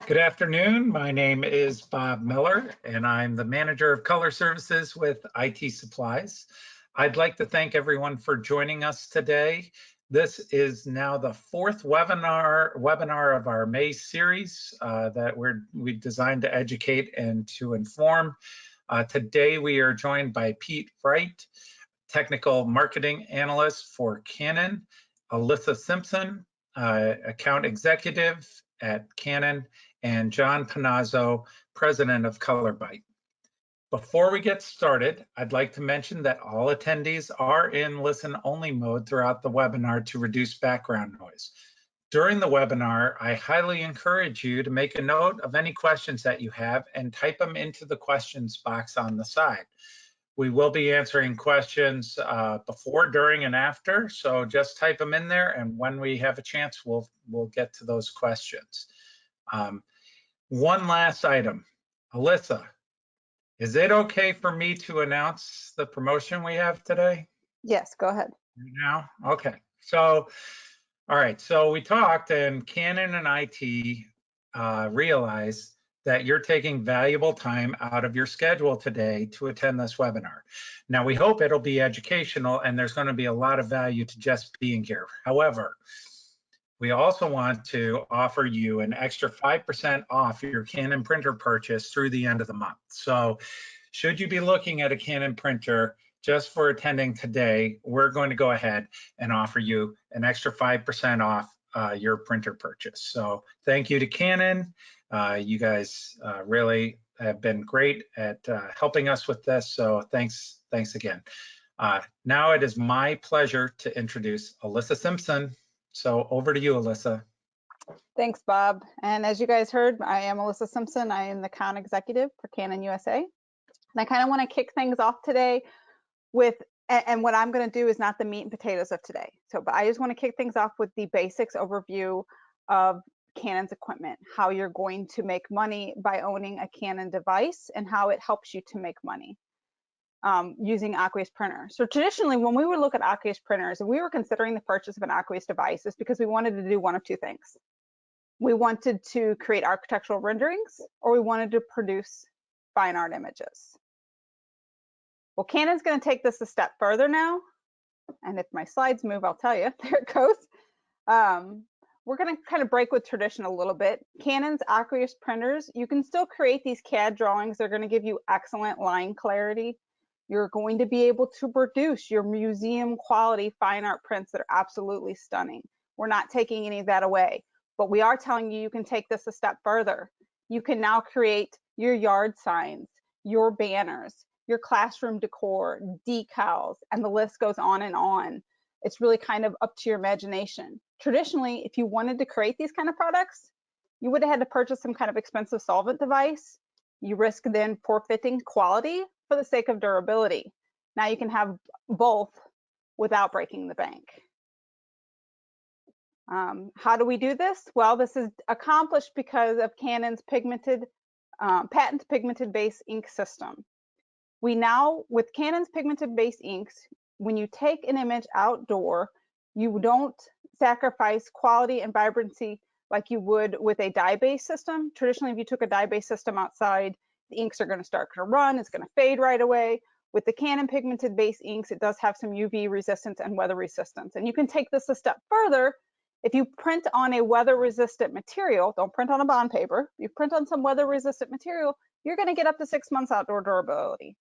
Good afternoon. My name is Bob Miller, and I'm the manager of color services with IT Supplies. I'd like to thank everyone for joining us today. This is now the fourth webinar of our May series that we designed to educate and to inform. Today we are joined by Pete Wright, technical marketing analyst for Canon, Alyssa Simpson, account executive at Canon, and John Panazzo, president of ColorByte. Before we get started, I'd like to mention that all attendees are in listen-only mode throughout the webinar to reduce background noise. During the webinar, I highly encourage you to make a note of any questions that you have and type them into the questions box on the side. We will be answering questions before, during, and after, so just type them in there, and when we have a chance, we'll get to those questions. One last item. Alyssa, is it okay for me to announce the promotion we have today? Yes, go ahead. Now? Okay. So, all right. So we talked, and Canon and IT realized that you're taking valuable time out of your schedule today to attend this webinar. Now, we hope it'll be educational, and there's going to be a lot of value to just being here. However, we also want to offer you an extra 5% off your Canon printer purchase through the end of the month. So should you be looking at a Canon printer just for attending today, we're going to go ahead and offer you an extra 5% off your printer purchase. So thank you to Canon. You guys really have been great at helping us with this. So thanks again. Now it is my pleasure to introduce Alyssa Simpson. So over to you, Alyssa. Thanks, Bob. And as you guys heard, I am Alyssa Simpson. I am the account executive for Canon USA. And I kind of want to kick things off today with, and what I'm going to do is not the meat and potatoes of today. But I just want to kick things off with the basics overview of Canon's equipment, how you're going to make money by owning a Canon device, and how it helps you to make money using Aqueous printers. So traditionally, when we would look at Aqueous printers, and we were considering the purchase of an Aqueous device, is because we wanted to do one of two things. We wanted to create architectural renderings, or we wanted to produce fine art images. Well, Canon's going to take this a step further now, and if my slides move, I'll tell you. There it goes. We're going to kind of break with tradition a little bit. Canon's Aqueous printers, you can still create these CAD drawings. They're going to give you excellent line clarity. You're going to be able to produce your museum quality fine art prints that are absolutely stunning. We're not taking any of that away, but we are telling you, you can take this a step further. You can now create your yard signs, your banners, your classroom decor, decals, and the list goes on and on. It's really kind of up to your imagination. Traditionally, if you wanted to create these kind of products, you would have had to purchase some kind of expensive solvent device. You risk then forfeiting quality for the sake of durability. Now you can have both without breaking the bank. How do we do this? Well, this is accomplished because of Canon's patent pigmented base ink system. We now, with Canon's pigmented base inks, when you take an image outdoor, you don't sacrifice quality and vibrancy like you would with a dye-based system. Traditionally, if you took a dye-based system outside, the inks are going to start to run, it's going to fade right away. With the Canon pigmented base inks, it does have some UV resistance and weather resistance. And you can take this a step further. If you print on a weather resistant material, don't print on a bond paper, you print on some weather resistant material, you're going to get up to 6 months outdoor durability.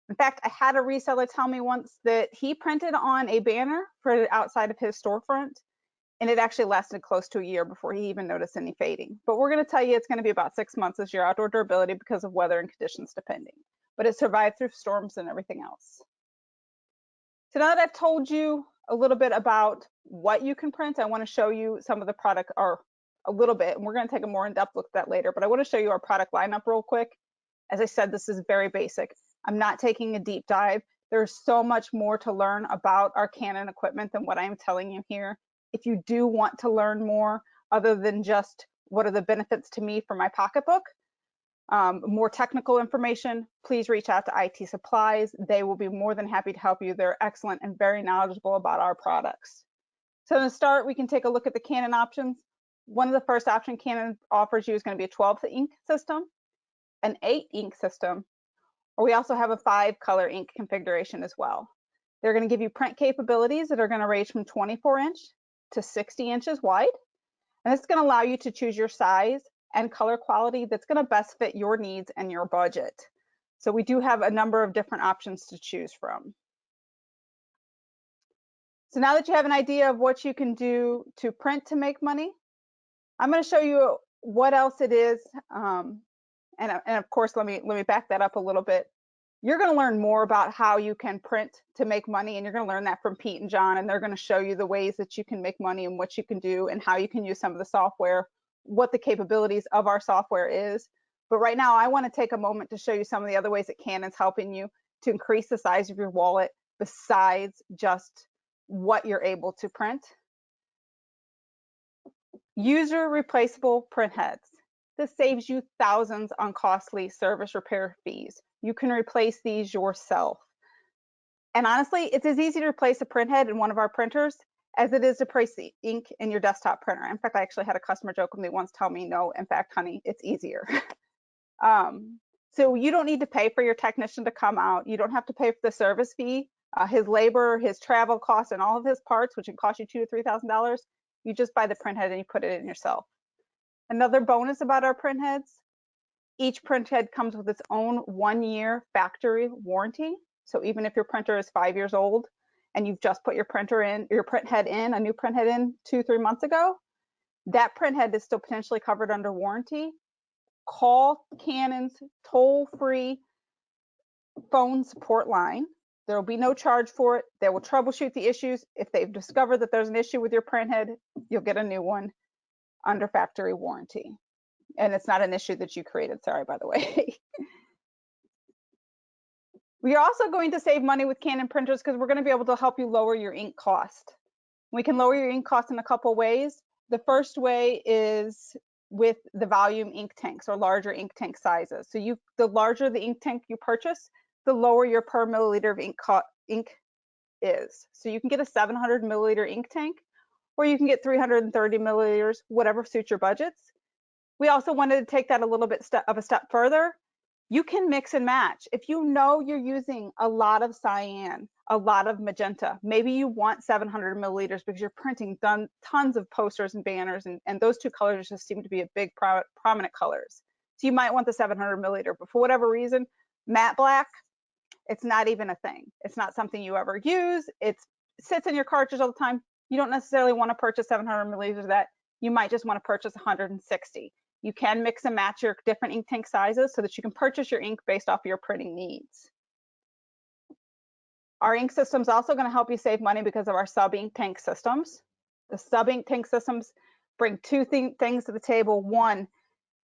In fact, I had a reseller tell me once that he printed on a banner for outside of his storefront, and it actually lasted close to a year before he even noticed any fading. But we're going to tell you it's going to be about 6 months as your outdoor durability because of weather and conditions depending. But it survived through storms and everything else. So now that I've told you a little bit about what you can print, I want to show you some of the product, or a little bit, and we're going to take a more in-depth look at that later. But I want to show you our product lineup real quick. As I said, this is very basic. I'm not taking a deep dive. There's so much more to learn about our Canon equipment than what I'm telling you here. If you do want to learn more, other than just what are the benefits to me for my pocketbook, more technical information, please reach out to IT Supplies. They will be more than happy to help you. They're excellent and very knowledgeable about our products. So to start, we can take a look at the Canon options. one of the first options Canon offers you is going to be a 12 ink system, an 8 ink system, or we also have a 5 color ink configuration as well. They're going to give you print capabilities that are going to range from 24-inch to 60 inches wide. And this is going to allow you to choose your size and color quality that's going to best fit your needs and your budget. So we do have a number of different options to choose from. So now that you have an idea of what you can do to print to make money, I'm going to show you what else it is. And of course, let me back that up a little bit. You're going to learn more about how you can print to make money, and you're going to learn that from Pete and John, and they're going to show you the ways that you can make money and what you can do and how you can use some of the software, what the capabilities of our software is. But right now, I want to take a moment to show you some of the other ways that Canon's helping you to increase the size of your wallet besides just what you're able to print. User replaceable print heads. This saves you thousands on costly service repair fees. You can replace these yourself. And honestly, it's as easy to replace a print head in one of our printers as it is to replace the ink in your desktop printer. In fact, I actually had a customer joke with me once, tell me, no, in fact, honey, it's easier. So you don't need to pay for your technician to come out. You don't have to pay for the service fee, his labor, his travel costs, and all of his parts, which can cost you $2,000 to $3,000. You just buy the print head and you put it in yourself. Another bonus about our print heads, each print head comes with its own 1-year factory warranty. So even if your printer is 5 years old and you've just put your print head in, a new print head in 2-3 months ago, that print head is still potentially covered under warranty. Call Canon's toll-free phone support line. There will be no charge for it. They will troubleshoot the issues. If they've discovered that there's an issue with your print head, you'll get a new one under factory warranty. And it's not an issue that you created, sorry, by the way. We are also going to save money with Canon printers because we're going to be able to help you lower your ink cost. We can lower your ink cost in a couple ways. The first way is with the volume ink tanks or larger ink tank sizes. So the larger the ink tank you purchase, the lower your per milliliter of ink is. So you can get a 700 milliliter ink tank, or you can get 330 milliliters, whatever suits your budgets. We also wanted to take that a little bit of a step further. You can mix and match. If you know you're using a lot of cyan, a lot of magenta, maybe you want 700 milliliters because you're printing tons of posters and banners, and those two colors just seem to be a big prominent colors. So you might want the 700 milliliter, but for whatever reason, matte black, it's not even a thing. It's not something you ever use. It sits in your cartridge all the time. You don't necessarily want to purchase 700 milliliters of that. You might just want to purchase 160. You can mix and match your different ink tank sizes so that you can purchase your ink based off your printing needs. Our ink system is also going to help you save money because of our sub ink tank systems. The sub ink tank systems bring two things to the table. One,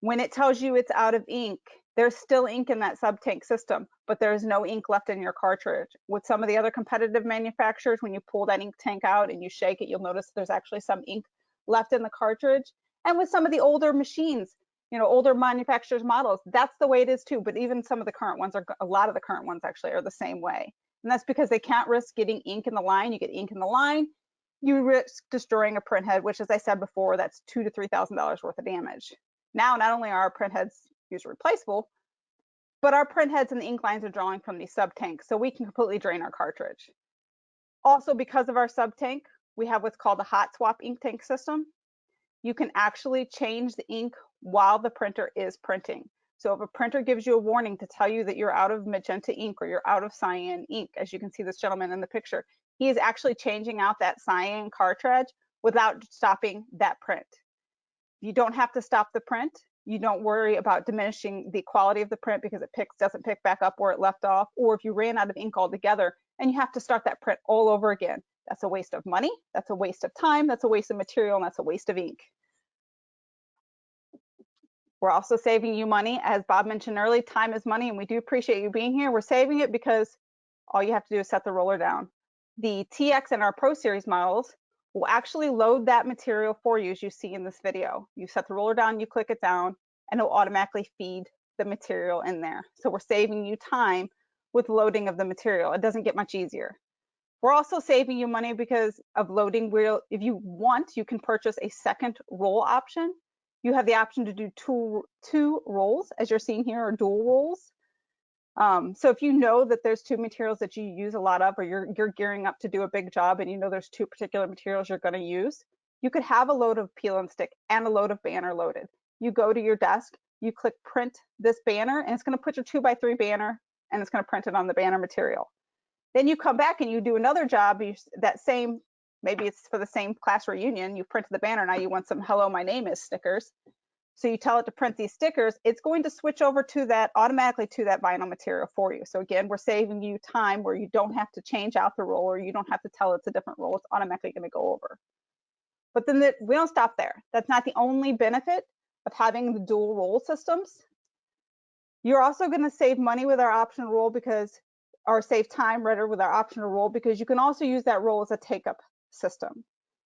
when it tells you it's out of ink, there's still ink in that sub tank system, but there's no ink left in your cartridge. With some of the other competitive manufacturers, when you pull that ink tank out and you shake it, you'll notice there's actually some ink left in the cartridge. And with some of the older machines, older manufacturers models, that's the way it is too. But even some of the current ones, a lot of the current ones actually are the same way. And that's because they can't risk getting ink in the line. You get ink in the line, you risk destroying a print head, which, as I said before, that's $2,000 to $3,000 worth of damage. Now, not only are our print heads user replaceable, but our print heads and the ink lines are drawing from these sub tanks, so we can completely drain our cartridge. Also, because of our sub tank, we have what's called a hot swap ink tank system. You can actually change the ink while the printer is printing. So if a printer gives you a warning to tell you that you're out of magenta ink or you're out of cyan ink, as you can see this gentleman in the picture, he is actually changing out that cyan cartridge without stopping that print. You don't have to stop the print. You don't worry about diminishing the quality of the print because it doesn't pick back up where it left off, or if you ran out of ink altogether and you have to start that print all over again. That's a waste of money, that's a waste of time, that's a waste of material, and that's a waste of ink. We're also saving you money. As Bob mentioned earlier, time is money, and we do appreciate you being here. We're saving it because all you have to do is set the roller down. The TX and our Pro Series models will actually load that material for you, as you see in this video. You set the roller down, you click it down, and it'll automatically feed the material in there. So we're saving you time with loading of the material. It doesn't get much easier. We're also saving you money because of loading wheel. If you want, you can purchase a second roll option. You have the option to do two rolls, as you're seeing here, or dual rolls. So if you know that there's two materials that you use a lot of, or you're gearing up to do a big job and you know there's two particular materials you're going to use, you could have a load of peel and stick and a load of banner loaded. You go to your desk, you click print this banner, and it's going to put your 2x3 banner, and it's going to print it on the banner material. Then you come back and you do another job, that same, maybe it's for the same class reunion, you printed the banner, now you want some hello, my name is stickers. So you tell it to print these stickers, it's going to switch over to that automatically to that vinyl material for you. So again, we're saving you time where you don't have to change out the roll, or you don't have to tell it's a different roll, it's automatically going to go over. But then we don't stop there. That's not the only benefit of having the dual roll systems. You're also going to save money with our optional roll or save time rather with our optional roll, because you can also use that roll as a take-up system.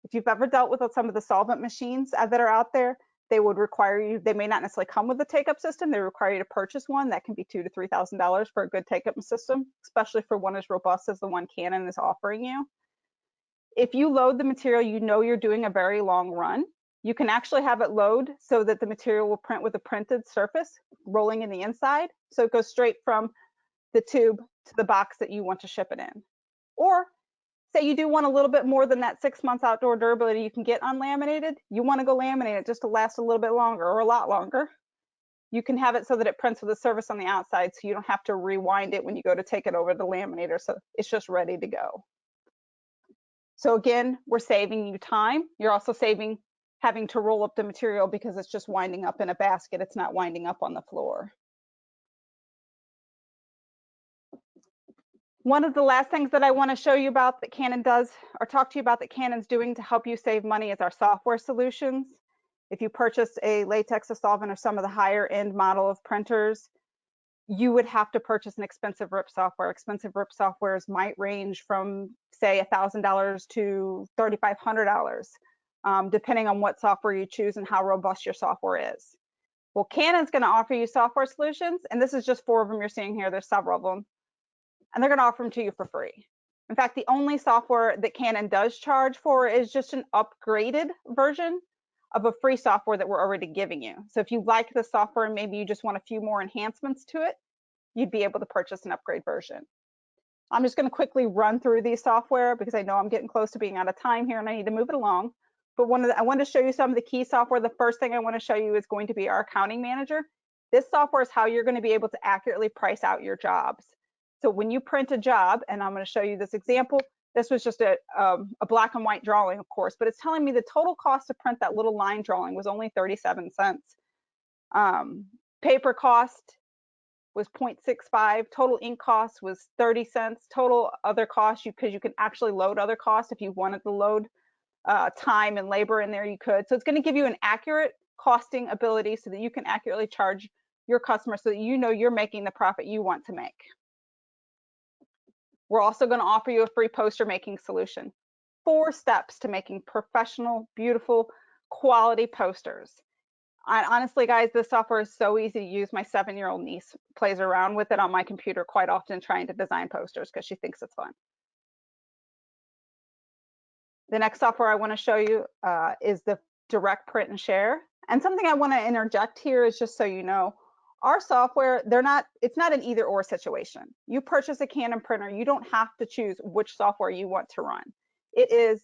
If you've ever dealt with some of the solvent machines that are out there, they would require you, they may not necessarily come with a take-up system, they require you to purchase one. That can be $2,000 to $3,000 for a good take-up system, especially for one as robust as the one Canon is offering you. If you load the material, you know you're doing a very long run, you can actually have it load so that the material will print with a printed surface rolling in the inside. So it goes straight from the tube to the box that you want to ship it in. Or say you do want a little bit more than that 6 months outdoor durability you can get unlaminated, you want to go laminate it just to last a little bit longer or a lot longer, you can have it so that it prints with a surface on the outside, so you don't have to rewind it when you go to take it over the laminator, so it's just ready to go. So again, we're saving you time. You're also saving having to roll up the material because it's just winding up in a basket. It's not winding up on the floor. One of the last things that I want to show you about that Canon does, or talk to you about that Canon's doing to help you save money, is our software solutions. If you purchase a latex, a solvent, or some of the higher end model of printers, you would have to purchase an expensive RIP software. Expensive RIP softwares might range from, say, $1,000 to $3,500, depending on what software you choose and how robust your software is. Well, Canon's going to offer you software solutions, and this is just 4 of them you're seeing here. There's several of them, and they're going to offer them to you for free. In fact, the only software that Canon does charge for is just an upgraded version of a free software that we're already giving you. So if you like the software and maybe you just want a few more enhancements to it, you'd be able to purchase an upgrade version. I'm just going to quickly run through these software because I know I'm getting close to being out of time here and I need to move it along. But I want to show you some of the key software. The first thing I want to show you is going to be our accounting manager. This software is how you're going to be able to accurately price out your jobs. So when you print a job, and I'm going to show you this example, this was just a black and white drawing, of course, but it's telling me the total cost to print that little line drawing was only 37 cents. Paper cost was 0.65, total ink cost was 30 cents, total other costs, because you can actually load other costs if you wanted to load time and labor in there, you could. So it's going to give you an accurate costing ability so that you can accurately charge your customers so that you know you're making the profit you want to make. We're also going to offer you a free poster making solution. 4 steps to making professional, beautiful, quality posters. Honestly, guys, this software is so easy to use. My 7-year-old niece plays around with it on my computer quite often trying to design posters because she thinks it's fun. The next software I want to show you is the direct print and share. And something I want to interject here is just so you know, our software, it's not an either or situation. You purchase a Canon printer, you don't have to choose which software you want to run. It is,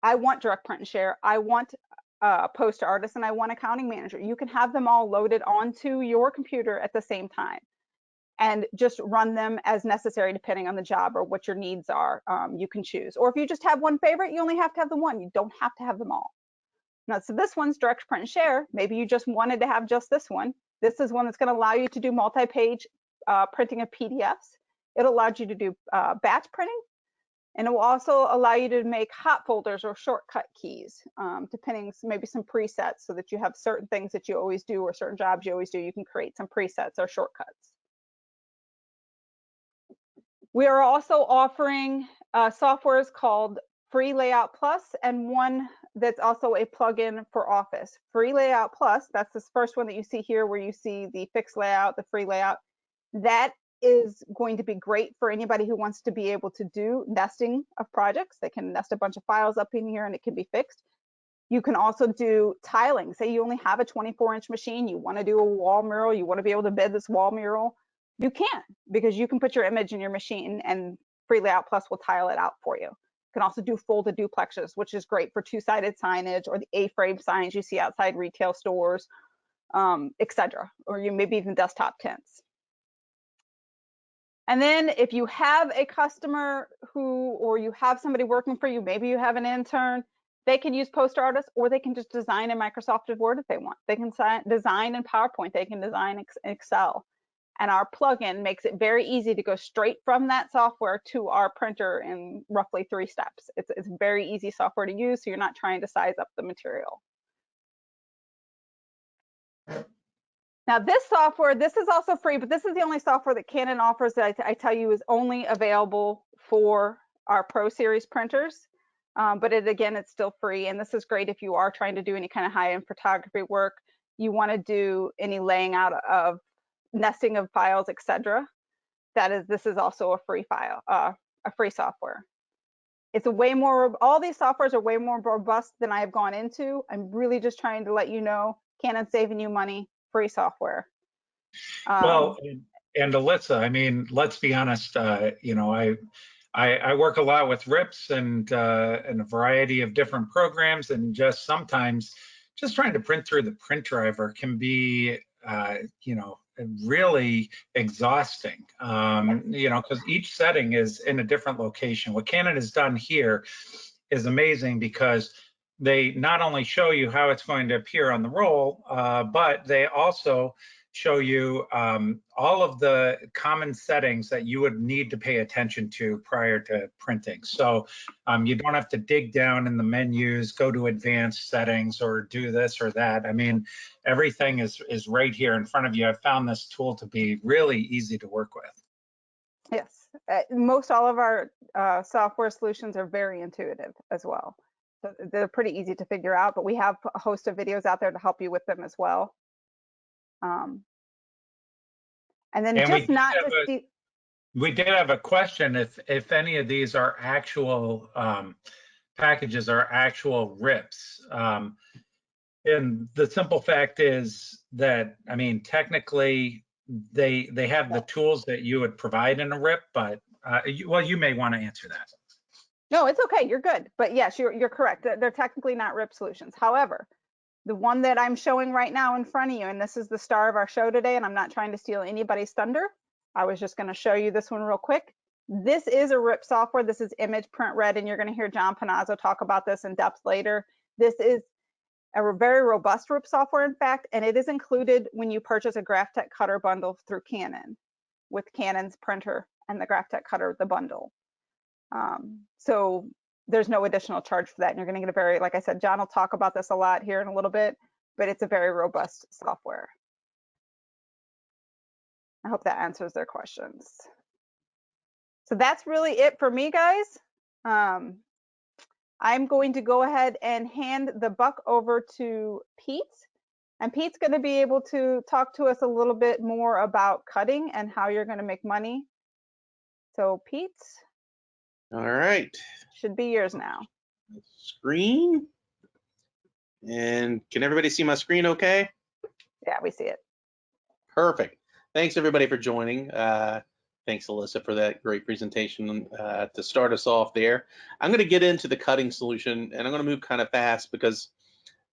I want direct print and share, I want poster artist, and I want accounting manager. You can have them all loaded onto your computer at the same time and just run them as necessary depending on the job or what your needs are. You can choose. Or if you just have one favorite, you only have to have the one. You don't have to have them all. Now, so this one's direct print and share. Maybe you just wanted to have just this one. This is one that's going to allow you to do multi-page printing of PDFs. It'll allow you to do batch printing, and it will also allow you to make hot folders or shortcut keys, depending, maybe some presets, so that you have certain things that you always do or certain jobs you always do. You can create some presets or shortcuts. We are also offering softwares called Free Layout Plus and one that's also a plugin for Office. Free Layout Plus, that's this first one that you see here where you see the fixed layout, the free layout. That is going to be great for anybody who wants to be able to do nesting of projects. They can nest a bunch of files up in here and it can be fixed. You can also do tiling. Say you only have a 24-inch machine, you want to do a wall mural, you want to be able to bed this wall mural, you can, because you can put your image in your machine and Free Layout Plus will tile it out for you. You can also do folded duplexes, which is great for two-sided signage or the A-frame signs you see outside retail stores, etc. Or you maybe even desktop tents. And then if you have a customer or you have somebody working for you, maybe you have an intern, they can use Poster Artist, or they can just design in Microsoft Word if they want. They can design in PowerPoint, they can design Excel. And our plugin makes it very easy to go straight from that software to our printer in roughly 3 steps. It's very easy software to use, so you're not trying to size up the material. Now this software, this is also free, but this is the only software that Canon offers that I tell you is only available for our Pro Series printers. But again, it's still free. And this is great if you are trying to do any kind of high-end photography work, you want to do any laying out of nesting of files, etc. This is also a free file, a free software. It's all these softwares are way more robust than I have gone into. I'm really just trying to let you know, Canon's saving you money, free software. Well, and Alyssa, I mean, let's be honest, you know, I work a lot with RIPs and a variety of different programs, and just sometimes just trying to print through the print driver can be, you know, really exhausting, you know, because each setting is in a different location. What Canon has done here is amazing because they not only show you how it's going to appear on the roll, but they also show you all of the common settings that you would need to pay attention to prior to printing. So you don't have to dig down in the menus, go to advanced settings, or do this or that. I mean, everything is right here in front of you. I've found this tool to be really easy to work with. Yes, most all of our software solutions are very intuitive as well. So they're pretty easy to figure out, but we have a host of videos out there to help you with them as well. And then And just not to see. We did have a question if any of these are actual packages, are actual RIPs. And the simple fact is that, I mean, technically they have the tools that you would provide in a RIP, but well, you may want to answer that. No, it's okay. You're good. But yes, you're correct. They're technically not RIP solutions. However, the one that I'm showing right now in front of you, and this is the star of our show today, and I'm not trying to steal anybody's thunder. I was just going to show you this one real quick. This is a RIP software. This is Image Print Red, and you're going to hear John Panazzo talk about this in depth later. This is a very robust RIP software, in fact, and it is included when you purchase a GraphTech Cutter bundle through Canon, with Canon's printer and the GraphTech Cutter, the bundle. So there's no additional charge for that. And you're going to get like I said, John will talk about this a lot here in a little bit, but it's a very robust software. I hope that answers their questions. So that's really it for me, guys. I'm going to go ahead and hand the buck over to Pete. And Pete's going to be able to talk to us a little bit more about cutting and how you're going to make money. So Pete. All right. Should be yours now. Screen. And can everybody see my screen okay? Yeah, we see it. Perfect. Thanks everybody for joining. Thanks Alyssa for that great presentation to start us off there. I'm going to get into the cutting solution, and I'm going to move kind of fast because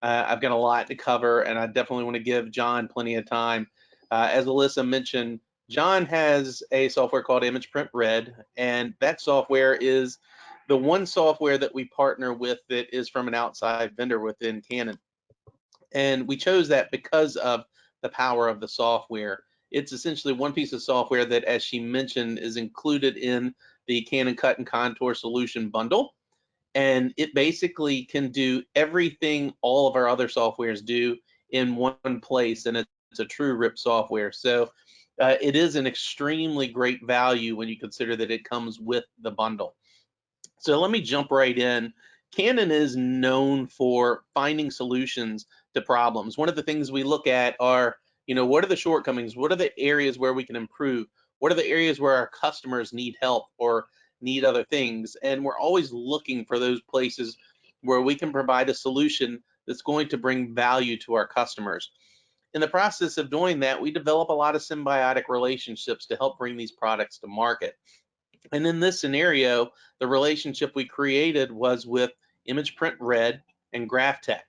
I've got a lot to cover, and I definitely want to give John plenty of time. As Alyssa mentioned, John has a software called Image Print Red, and that software is the one software that we partner with that is from an outside vendor within Canon. And we chose that because of the power of the software. It's essentially one piece of software that, as she mentioned, is included in the Canon Cut and Contour Solution bundle. And it basically can do everything all of our other softwares do in one place, and it's a true RIP software. So it is an extremely great value when you consider that it comes with the bundle. So let me jump right in. Canon is known for finding solutions to problems. One of the things we look at are, what are the shortcomings? What are the areas where we can improve? What are the areas where our customers need help or need other things? And we're always looking for those places where we can provide a solution that's going to bring value to our customers. In the process of doing that, we develop a lot of symbiotic relationships to help bring these products to market. And in this scenario, the relationship we created was with Image Print Red and GraphTech.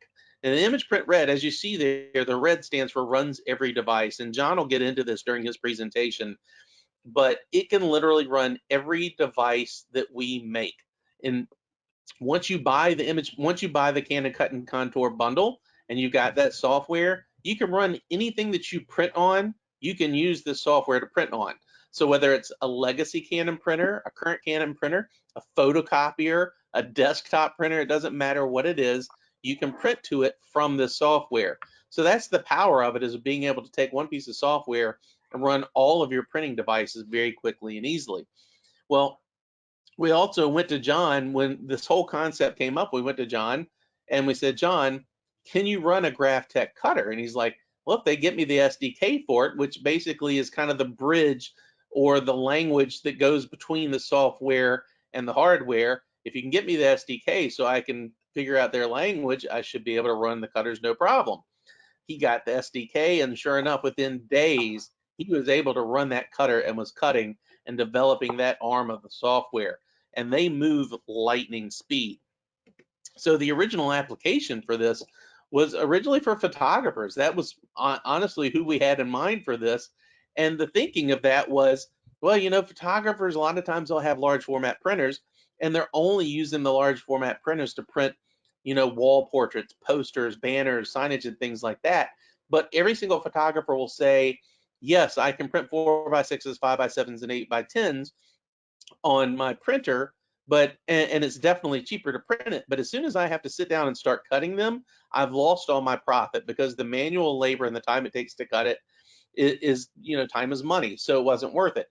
And the Image Print Red, as you see there, the red stands for runs every device. And John will get into this during his presentation, but it can literally run every device that we make. And once you buy the Canon Cut and Contour bundle and you got that software, you can run anything that you print on, you can use this software to print on. So whether it's a legacy Canon printer, a current Canon printer, a photocopier, a desktop printer, it doesn't matter what it is, you can print to it from this software. So that's the power of it, is being able to take one piece of software and run all of your printing devices very quickly and easily. Well, we also went to John when this whole concept came up. We went to John and we said, John, can you run a GraphTech cutter? And he's like, well, if they get me the SDK for it, which basically is kind of the bridge or the language that goes between the software and the hardware, if you can get me the SDK so I can figure out their language, I should be able to run the cutters no problem. He got the SDK, and sure enough, within days, he was able to run that cutter and was cutting and developing that arm of the software. And they move lightning speed. So the original application for this was originally for photographers. That was honestly who we had in mind for this. And the thinking of that was, well, you know, photographers, a lot of times they'll have large format printers and they're only using the large format printers to print, you know, wall portraits, posters, banners, signage, and things like that. But every single photographer will say, yes, I can print 4x6s, 5x7s, and 8x10s on my printer, but and it's definitely cheaper to print it. But as soon as I have to sit down and start cutting them, I've lost all my profit, because the manual labor and the time it takes to cut it is, you know, time is money, so it wasn't worth it.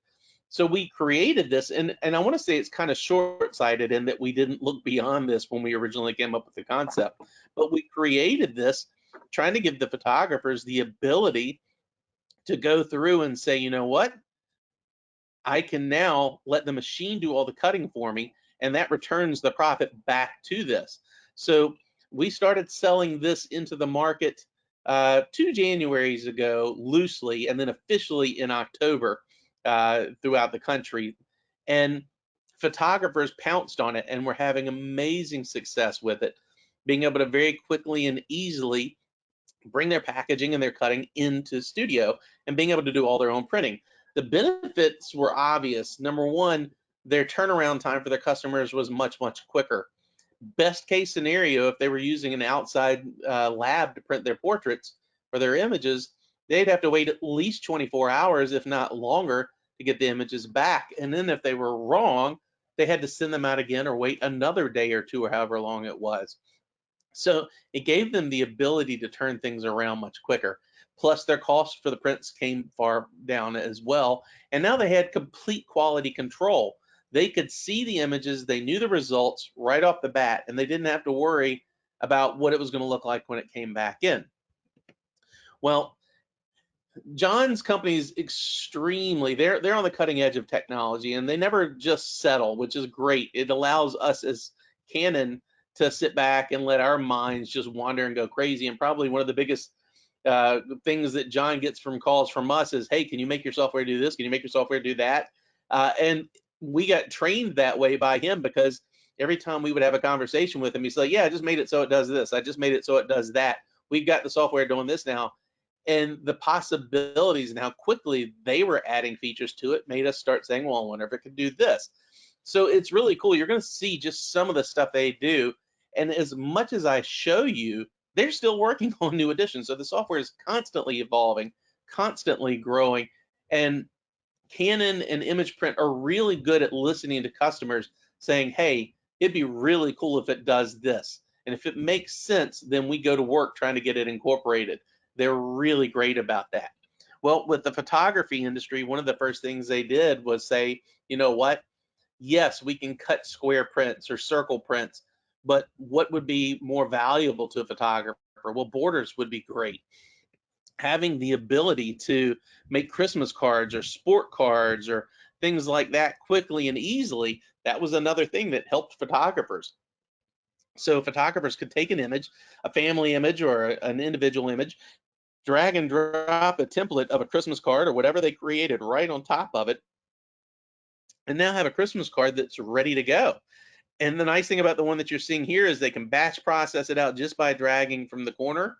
So we created this, and I want to say it's kind of short-sighted in that we didn't look beyond this when we originally came up with the concept, but we created this trying to give the photographers the ability to go through and say, you know what, I can now let the machine do all the cutting for me, and that returns the profit back to this. So we started selling this into the market 2 Januaries ago, loosely, and then officially in October throughout the country. And photographers pounced on it and were having amazing success with it, being able to very quickly and easily bring their packaging and their cutting into studio and being able to do all their own printing. The benefits were obvious. Number one, their turnaround time for their customers was much, much quicker. Best case scenario, if they were using an outside lab to print their portraits or their images, they'd have to wait at least 24 hours, if not longer, to get the images back. And then if they were wrong, they had to send them out again or wait another day or two or however long it was. So it gave them the ability to turn things around much quicker. Plus their cost for the prints came far down as well. And now they had complete quality control. They could see the images, they knew the results right off the bat, and they didn't have to worry about what it was going to look like when it came back in. Well, John's company is extremely, they're on the cutting edge of technology, and they never just settle, which is great. It allows us as Canon to sit back and let our minds just wander and go crazy. And probably one of the biggest things that John gets from calls from us is, hey, can you make your software do this? Can you make your software do that? And we got trained that way by him, because every time we would have a conversation with him, he's like, yeah, I just made it so it does this. I just made it so it does that. We've got the software doing this now. And the possibilities and how quickly they were adding features to it made us start saying, well, I wonder if it could do this. So it's really cool. You're going to see just some of the stuff they do. And as much as I show you, they're still working on new additions. So the software is constantly evolving, constantly growing. And Canon and Image Print are really good at listening to customers saying, hey, it'd be really cool if it does this. And if it makes sense, then we go to work trying to get it incorporated. They're really great about that. Well, with the photography industry, one of the first things they did was say, you know what? Yes, we can cut square prints or circle prints, but what would be more valuable to a photographer? Well, borders would be great. having the ability to make Christmas cards or sport cards or things like that quickly and easily, that was another thing that helped photographers. So photographers could take an image, a family image or an individual image, drag and drop a template of a Christmas card or whatever they created right on top of it, and now have a Christmas card that's ready to go. And the nice thing about the one that you're seeing here is they can batch process it out just by dragging from the corner.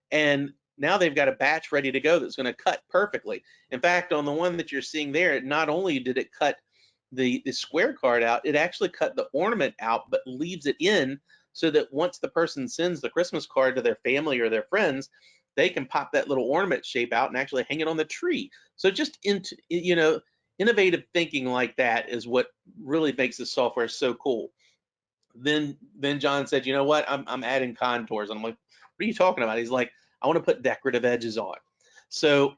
And now they've got a batch ready to go that's going to cut perfectly. In fact, on the one that you're seeing there, not only did it cut the square card out, it actually cut the ornament out, but leaves it in so that once the person sends the Christmas card to their family or their friends, they can pop that little ornament shape out and actually hang it on the tree. So just into, innovative thinking like that is what really makes this software so cool. Then John said, you know what, I'm adding contours. And I'm like, what are you talking about? He's like, I want to put decorative edges on. So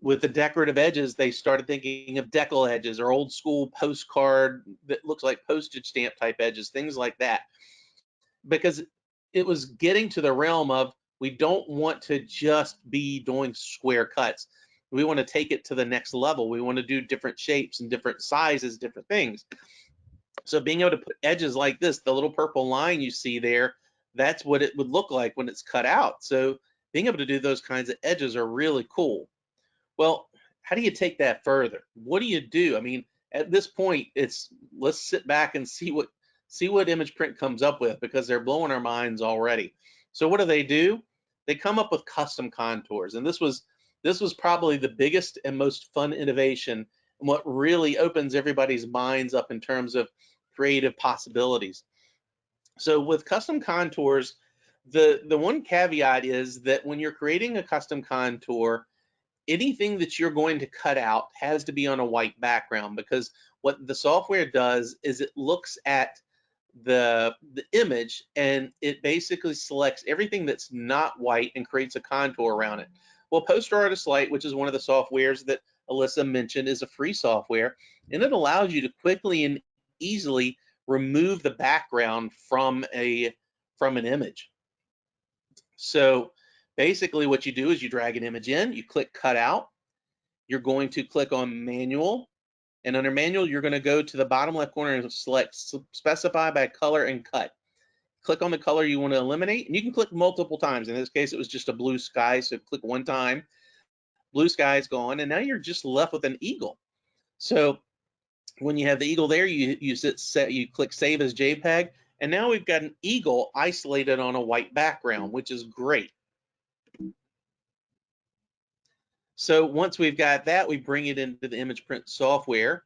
with the decorative edges, they started thinking of decal edges or old school postcard that looks like postage stamp type edges, things like that. Because it was getting to the realm of, we don't want to just be doing square cuts. We want to take it to the next level. We want to do different shapes and different sizes, different things. So being able to put edges like this, the little purple line you see there, that's what it would look like when it's cut out. So being able to do those kinds of edges are really cool. Well, how do you take that further? What do you do? I mean, at this point, it's let's sit back and see what image print comes up with, because they're blowing our minds already. So what do? They come up with custom contours, and this was probably the biggest and most fun innovation, and what really opens everybody's minds up in terms of creative possibilities. So with custom contours, the one caveat is that when you're creating a custom contour, anything that you're going to cut out has to be on a white background, because what the software does is it looks at the image and it basically selects everything that's not white and creates a contour around it. Well, Poster Artist Lite, which is one of the softwares that Alyssa mentioned, is a free software, and it allows you to quickly and easily remove the background from an image. So basically what you do is you drag an image in, you click cut out, you're going to click on manual, and under manual, you're going to go to the bottom left corner and select specify by color and cut. Click on the color you want to eliminate, and you can click multiple times. In this case, it was just a blue sky, so click one time. Blue sky is gone, and now you're just left with an eagle. So when you have the eagle there, you click save as JPEG, and now we've got an eagle isolated on a white background, which is great. So once we've got that, we bring it into the image print software.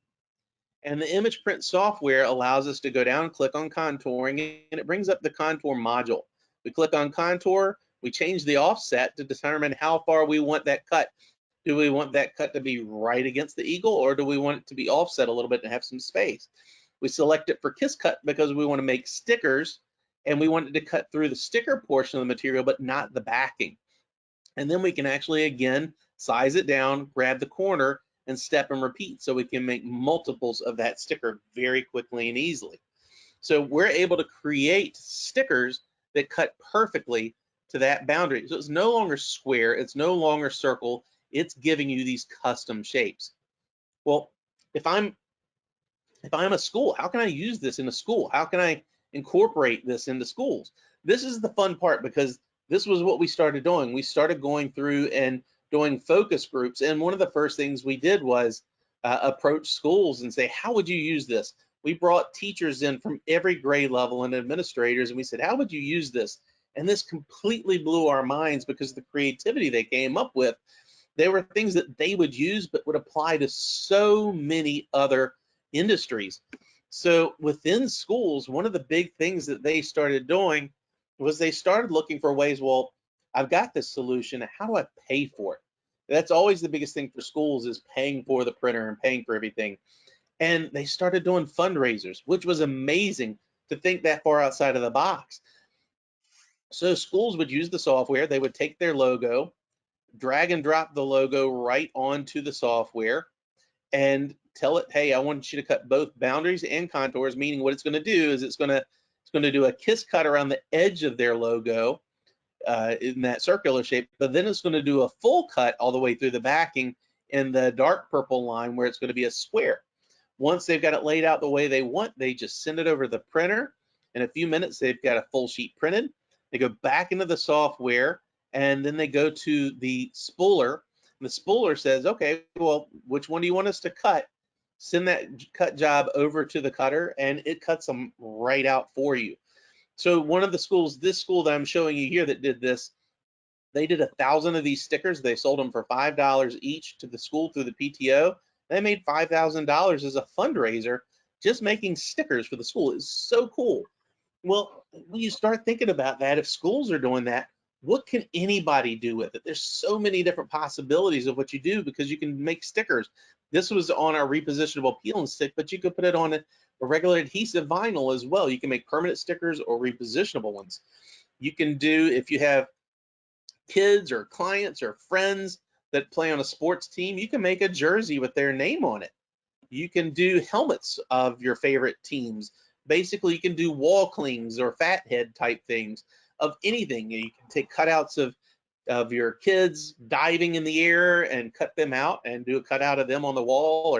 And the image print software allows us to go down and click on contouring, and it brings up the contour module. We click on contour, we change the offset to determine how far we want that cut. Do we want that cut to be right against the eagle, or do we want it to be offset a little bit and have some space? We select it for kiss cut because we want to make stickers, and we want it to cut through the sticker portion of the material, but not the backing. And then we can actually, again, size it down, grab the corner, and step and repeat, so we can make multiples of that sticker very quickly and easily. So we're able to create stickers that cut perfectly to that boundary. So it's no longer square, it's no longer circle, it's giving you these custom shapes. Well, if I'm a school, how can I use this in a school? How can I incorporate this into schools? This is the fun part, because this was what we started doing. We started going through and doing focus groups, and one of the first things we did was approach schools and say, how would you use this? We brought teachers in from every grade level and administrators, and we said, how would you use this? And this completely blew our minds, because the creativity they came up with, they were things that they would use but would apply to so many other industries. So within schools, one of the big things that they started doing was they started looking for ways, well, I've got this solution, how do I pay for it? That's always the biggest thing for schools, is paying for the printer and paying for everything. And they started doing fundraisers, which was amazing to think that far outside of the box. So schools would use the software, they would take their logo, drag and drop the logo right onto the software, and tell it, hey, I want you to cut both boundaries and contours, meaning what it's going to do is it's going to do a kiss cut around the edge of their logo, in that circular shape, but then it's going to do a full cut all the way through the backing in the dark purple line where it's going to be a square. Once they've got it laid out the way they want, they just send it over to the printer. In a few minutes, they've got a full sheet printed. They go back into the software, and then they go to the spooler. And the spooler says, okay, well, which one do you want us to cut? Send that cut job over to the cutter, and it cuts them right out for you. So one of the schools, this school that I'm showing you here that did this, they did 1,000 of these stickers. They sold them for $5 each to the school through the PTO. They made $5,000 as a fundraiser just making stickers for the school. It's so cool. Well, when you start thinking about that, if schools are doing that, what can anybody do with it? There's so many different possibilities of what you do because you can make stickers. This was on our repositionable peel and stick, but you could put it on a regular adhesive vinyl as well. You can make permanent stickers or repositionable ones. You can do, if you have kids or clients or friends that play on a sports team, you can make a jersey with their name on it. You can do helmets of your favorite teams. Basically, you can do wall clings or fathead type things of anything. You can take cutouts of your kids diving in the air and cut them out and do a cutout of them on the wall,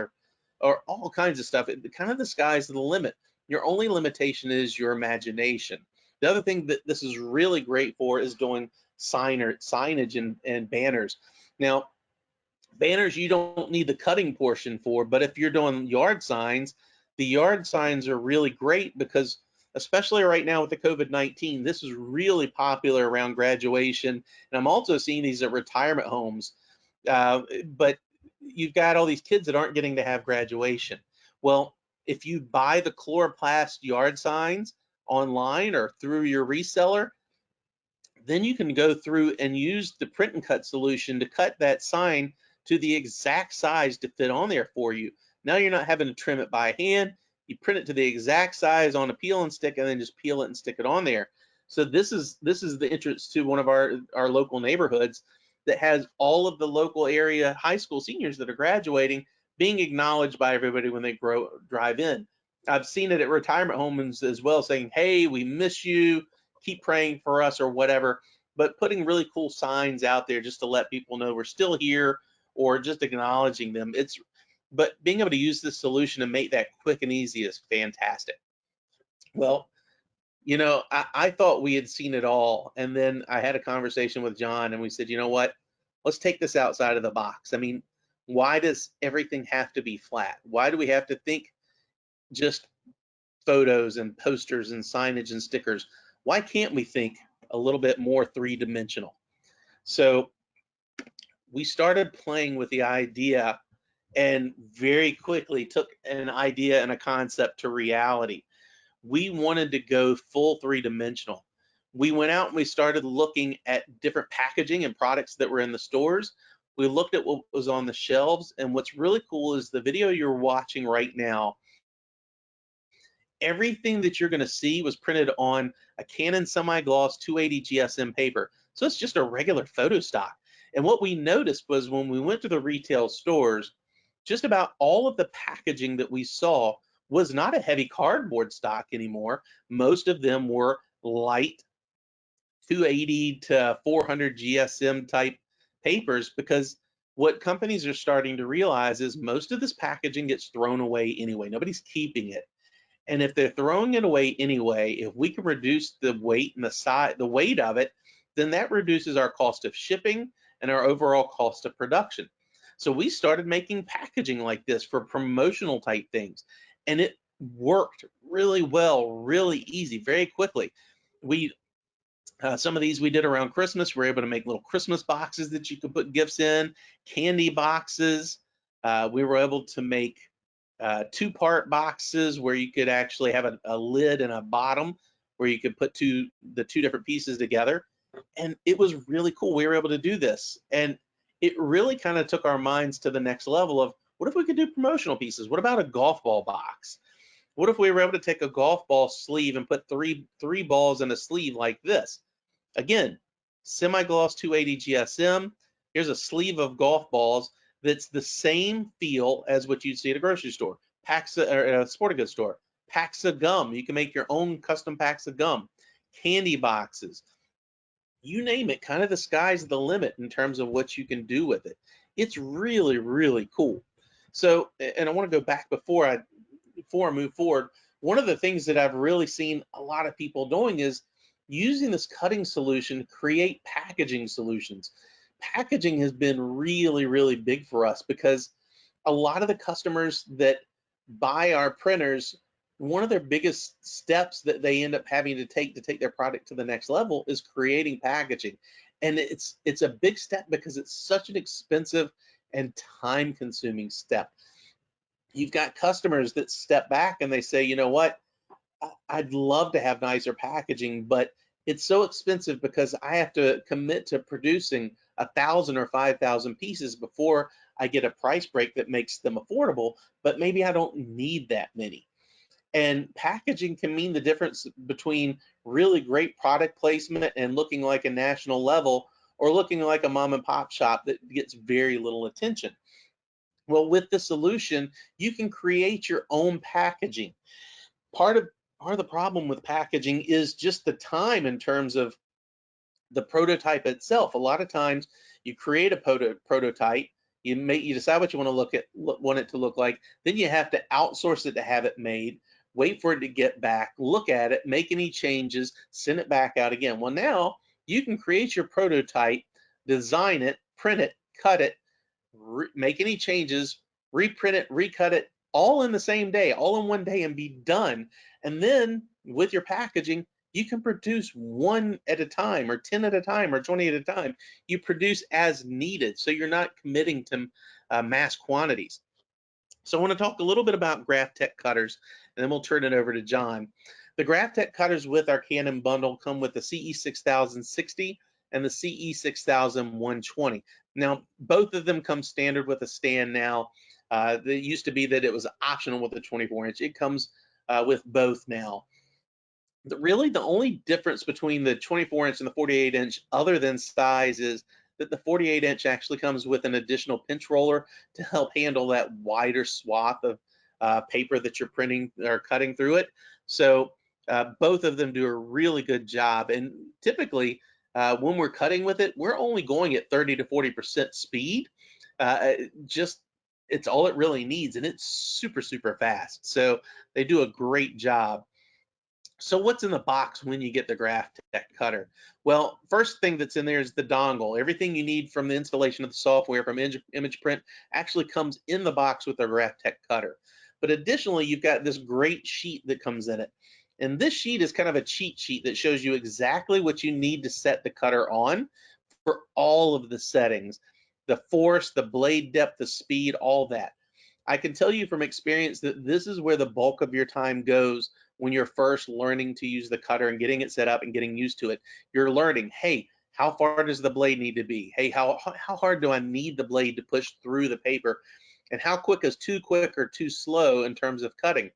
or all kinds of stuff. It kind of the sky's the limit. Your only limitation is your imagination. The other thing that this is really great for is doing signage and banners. Now, banners you don't need the cutting portion for, but if you're doing yard signs, the yard signs are really great because, especially right now with the COVID-19, this is really popular around graduation. And I'm also seeing these at retirement homes. But you've got all these kids that aren't getting to have graduation. Well, if you buy the chloroplast yard signs online or through your reseller, then you can go through and use the print and cut solution to cut that sign to the exact size to fit on there for you. Now you're not having to trim it by hand. You print it to the exact size on a peel and stick, and then just peel it and stick it on there. So this is the entrance to one of our local neighborhoods that has all of the local area high school seniors that are graduating being acknowledged by everybody when they drive in. I've seen it at retirement homes as well, saying, hey, we miss you, keep praying for us or whatever, but putting really cool signs out there just to let people know we're still here or just acknowledging them. But being able to use this solution and make that quick and easy is fantastic. Well, you know, I thought we had seen it all. And then I had a conversation with John and we said, you know what, let's take this outside of the box. I mean, why does everything have to be flat? Why do we have to think just photos and posters and signage and stickers? Why can't we think a little bit more three-dimensional? So we started playing with the idea and very quickly took an idea and a concept to reality. We wanted to go full three-dimensional. We went out and we started looking at different packaging and products that were in the stores. We looked at what was on the shelves, and what's really cool is the video you're watching right now. Everything that you're going to see was printed on a Canon semi-gloss 280 GSM paper. So it's just a regular photo stock. And what we noticed was when we went to the retail stores, just about all of the packaging that we saw was not a heavy cardboard stock anymore. Most of them were light 280 to 400 GSM type papers, because what companies are starting to realize is most of this packaging gets thrown away anyway. Nobody's keeping it. And if they're throwing it away anyway, if we can reduce the weight and the weight of it, then that reduces our cost of shipping and our overall cost of production. So we started making packaging like this for promotional type things, and it worked really well, really easy, very quickly. Some of these we did around Christmas. We're able to make little Christmas boxes that you could put gifts in, candy boxes. We were able to make two-part boxes where you could actually have a lid and a bottom where you could put the two different pieces together. And it was really cool. We were able to do this. And it really kind of took our minds to the next level of, what if we could do promotional pieces? What about a golf ball box? What if we were able to take a golf ball sleeve and put three balls in a sleeve like this? Again, semi-gloss 280 GSM. Here's a sleeve of golf balls that's the same feel as what you'd see at a grocery store, packs or a sporting goods store. Packs of gum. You can make your own custom packs of gum. Candy boxes. you name it, kind of the sky's the limit in terms of what you can do with it. It's really, really cool. So, and I want to go back before I move forward. One of the things that I've really seen a lot of people doing is using this cutting solution to create packaging solutions. Packaging has been really, really big for us because a lot of the customers that buy our printers, one of their biggest steps that they end up having to take their product to the next level is creating packaging. And it's a big step because it's such an expensive and time consuming step. You've got customers that step back and they say, you know what, I'd love to have nicer packaging, but it's so expensive because I have to commit to producing 1,000 or 5,000 pieces before I get a price break that makes them affordable, but maybe I don't need that many. And packaging can mean the difference between really great product placement and looking like a national level or looking like a mom and pop shop that gets very little attention. Well, with the solution, you can create your own packaging. Part of the problem with packaging is just the time in terms of the prototype itself. A lot of times you create a prototype, you decide what you want it to look like, then you have to outsource it to have it made, wait for it to get back, look at it, make any changes, send it back out again. Well, now you can create your prototype, design it, print it, cut it, make any changes, reprint it, recut it, all in the same day, all in one day, and be done. And then with your packaging, you can produce one at a time, or 10 at a time, or 20 at a time. You produce as needed, so you're not committing to mass quantities. So I want to talk a little bit about GraphTech cutters, and then we'll turn it over to John. The GraphTech cutters with our Canon bundle come with the CE6060 and the CE6120. Now, both of them come standard with a stand now. It used to be that it was optional with the 24-inch. It comes with both now. Really, the only difference between the 24-inch and the 48-inch, other than size, is that the 48-inch actually comes with an additional pinch roller to help handle that wider swath of paper that you're printing or cutting through it. So both of them do a really good job. And typically, when we're cutting with it, we're only going at 30 to 40% speed. It's all it really needs, and it's super, super fast. So they do a great job. So what's in the box when you get the GraphTech cutter? Well, first thing that's in there is the dongle. Everything you need from the installation of the software from image print actually comes in the box with the GraphTech cutter. But additionally, you've got this great sheet that comes in it. And this sheet is kind of a cheat sheet that shows you exactly what you need to set the cutter on for all of the settings, the force, the blade depth, the speed, all that. I can tell you from experience that this is where the bulk of your time goes when you're first learning to use the cutter and getting it set up and getting used to it. You're learning, hey, how far does the blade need to be? Hey, how hard do I need the blade to push through the paper? And how quick is too quick or too slow in terms of cutting?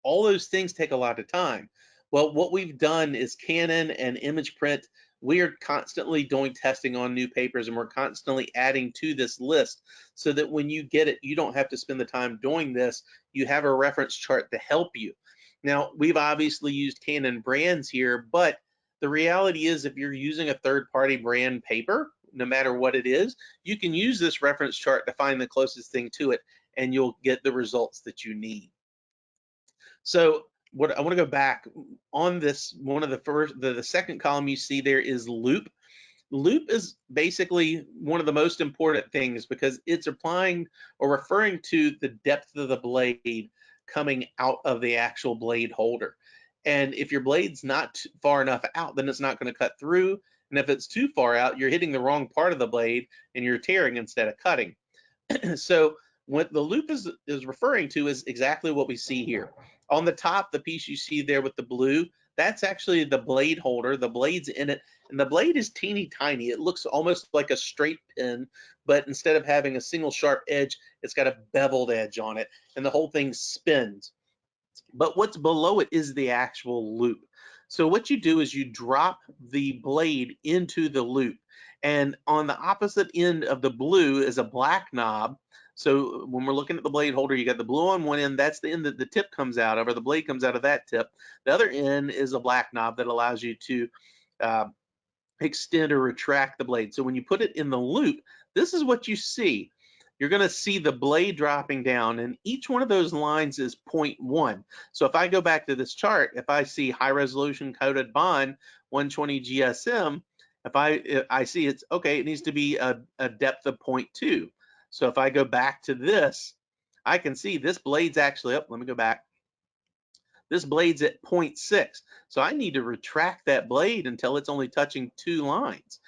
All those things take a lot of time. Well, what we've done is Canon and image print, we are constantly doing testing on new papers, and we're constantly adding to this list so that when you get it, you don't have to spend the time doing this. You have a reference chart to help you. Now, we've obviously used Canon brands here, but the reality is if you're using a third-party brand paper, no matter what it is, you can use this reference chart to find the closest thing to it, and you'll get the results that you need. So what I want to go back on this, one of the second column you see there is loop. Loop is basically one of the most important things because it's applying or referring to the depth of the blade coming out of the actual blade holder. And if your blade's not far enough out, then it's not going to cut through. And if it's too far out, you're hitting the wrong part of the blade and you're tearing instead of cutting. So what the loop is referring to is exactly what we see here. On the top, the piece you see there with the blue, that's actually the blade holder. The blade's in it, and the blade is teeny tiny. It looks almost like a straight pin, but instead of having a single sharp edge, it's got a beveled edge on it, and the whole thing spins. But what's below it is the actual loop. So what you do is you drop the blade into the loop, and on the opposite end of the blue is a black knob. So when we're looking at the blade holder, you got the blue on one end, that's the end that the tip comes out of, or the blade comes out of that tip. The other end is a black knob that allows you to extend or retract the blade. So when you put it in the loop, this is what you see. You're going to see the blade dropping down, and each one of those lines is 0.1. So if I go back to this chart, if I see high resolution coated bond 120 GSM, if I see it's okay, it needs to be a depth of 0.2. So if I go back to this, I can see this blade's actually up. Let me go back. This blade's at 0.6. So I need to retract that blade until it's only touching 2 lines.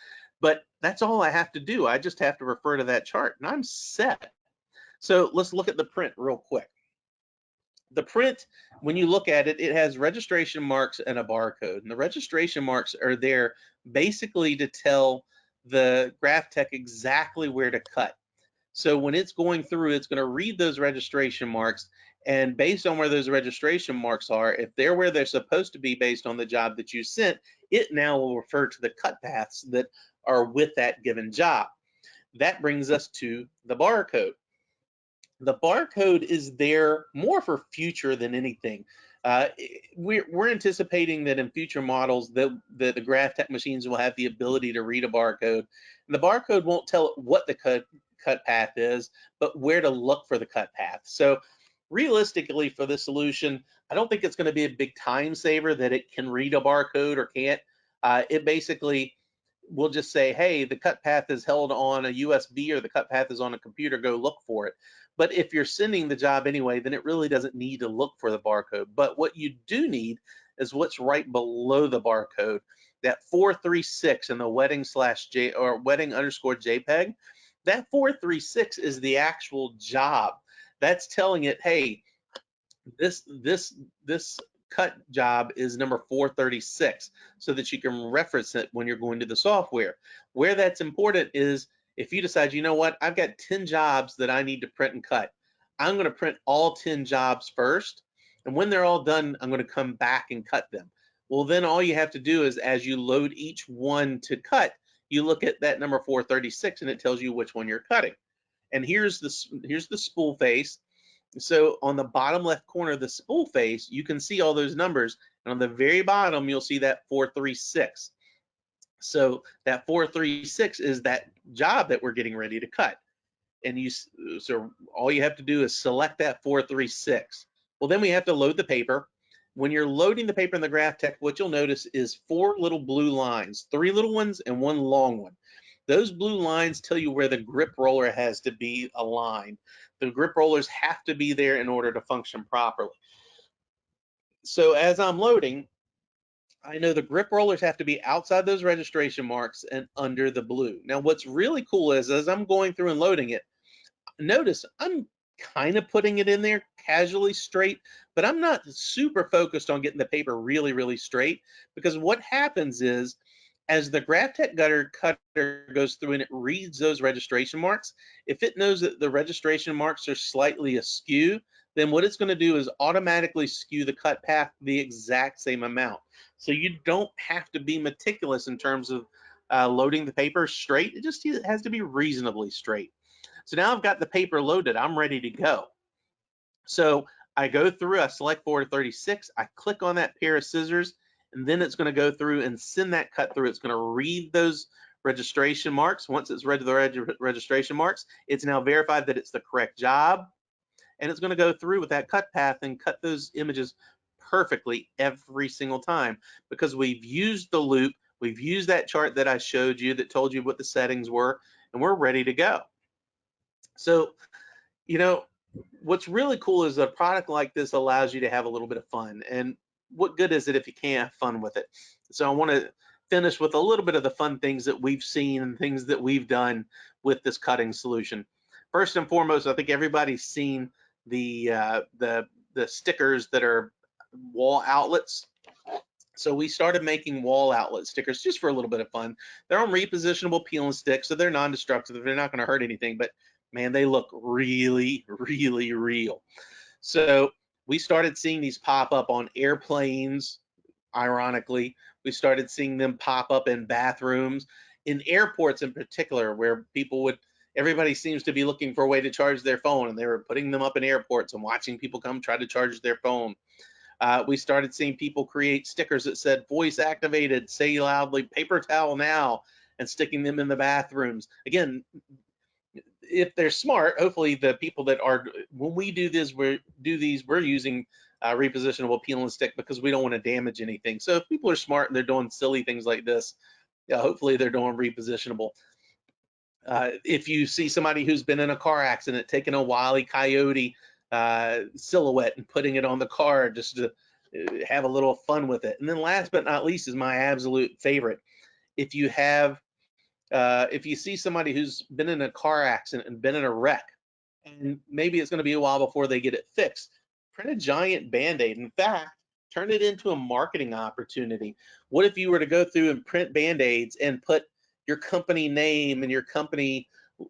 But that's all I have to do. I just have to refer to that chart and I'm set. So let's look at the print real quick. The print, when you look at it, it has registration marks and a barcode. And the registration marks are there basically to tell the Graph Tech exactly where to cut. So when it's going through, it's going to read those registration marks, and based on where those registration marks are, if they're where they're supposed to be based on the job that you sent, it now will refer to the cut paths that are with that given job. That brings us to the barcode. The barcode is there more for future than anything. We're anticipating that in future models that the Graph Tech machines will have the ability to read a barcode. And the barcode won't tell it what the cut path is, but where to look for the cut path. So realistically for this solution, I don't think it's going to be a big time saver that it can read a barcode or can't. It basically will just say, hey, the cut path is held on a USB or the cut path is on a computer, go look for it. But if you're sending the job anyway, then it really doesn't need to look for the barcode. But what you do need is what's right below the barcode, that 436 in the wedding/J or wedding_JPEG. That 436 is the actual job. That's telling it, hey, this cut job is number 436, so that you can reference it when you're going to the software. Where that's important is if you decide, you know what, I've got 10 jobs that I need to print and cut. I'm going to print all 10 jobs first, and when they're all done, I'm going to come back and cut them. Well, then all you have to do is as you load each one to cut, you look at that number 436 and it tells you which one you're cutting. And here's the spool face. So on the bottom left corner of the spool face, you can see all those numbers. And on the very bottom, you'll see that 436. So that 436 is that job that we're getting ready to cut. And so all you have to do is select that 436. Well, then we have to load the paper. When you're loading the paper in the Graph Tech, what you'll notice is 4 little blue lines, 3 little ones and 1 long one. Those blue lines tell you where the grip roller has to be aligned. The grip rollers have to be there in order to function properly. So as I'm loading, I know the grip rollers have to be outside those registration marks and under the blue. Now what's really cool is as I'm going through and loading it, notice I'm kind of putting it in there casually straight, but I'm not super focused on getting the paper really, really straight, because what happens is as the Graph Tech cutter goes through and it reads those registration marks, if it knows that the registration marks are slightly askew, then what it's going to do is automatically skew the cut path the exact same amount. So you don't have to be meticulous in terms of loading the paper straight. It just has to be reasonably straight. So now I've got the paper loaded, I'm ready to go. So I go through, I select 436, I click on that pair of scissors, and then it's going to go through and send that cut through. It's going to read those registration marks. Once it's read the registration marks, it's now verified that it's the correct job, and it's going to go through with that cut path and cut those images perfectly every single time, because we've used the loop, we've used that chart that I showed you that told you what the settings were, and we're ready to go. So, you know, what's really cool is a product like this allows you to have a little bit of fun. And what good is it if you can't have fun with it? So I want to finish with a little bit of the fun things that we've seen and things that we've done with this cutting solution. First and foremost, I think everybody's seen the stickers that are wall outlets. So we started making wall outlet stickers just for a little bit of fun. They're on repositionable peel and stick, so they're non-destructive. They're not going to hurt anything, but man, they look really, really real. So we started seeing these pop up on airplanes. Ironically, we started seeing them pop up in bathrooms, in airports in particular, where everybody seems to be looking for a way to charge their phone, and they were putting them up in airports and watching people come try to charge their phone. We started seeing people create stickers that said voice activated, say loudly, paper towel now, and sticking them in the bathrooms. Again, if they're smart, hopefully the people that are, when we do this, we're using repositionable peel and stick because we don't want to damage anything. So if people are smart and they're doing silly things like this, yeah, hopefully they're doing repositionable. If you see somebody who's been in a car accident, taking a Wile E. Coyote silhouette and putting it on the car just to have a little fun with it. And then last but not least is my absolute favorite. If you see somebody who's been in a car accident and been in a wreck, and maybe it's going to be a while before they get it fixed, print a giant Band-Aid. In fact, turn it into a marketing opportunity. What if you were to go through and print Band-Aids and put your company name and your company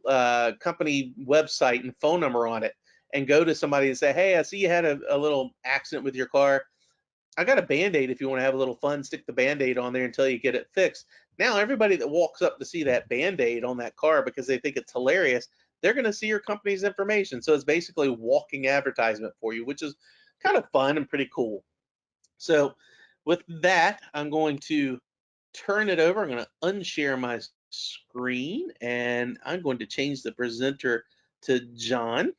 website and phone number on it, and go to somebody and say, hey, I see you had a little accident with your car. I got a Band-Aid if you want to have a little fun, stick the Band-Aid on there until you get it fixed. Now, everybody that walks up to see that Band-Aid on that car because they think it's hilarious, they're going to see your company's information. So it's basically walking advertisement for you, which is kind of fun and pretty cool. So with that, I'm going to turn it over. I'm going to unshare my screen, and I'm going to change the presenter to John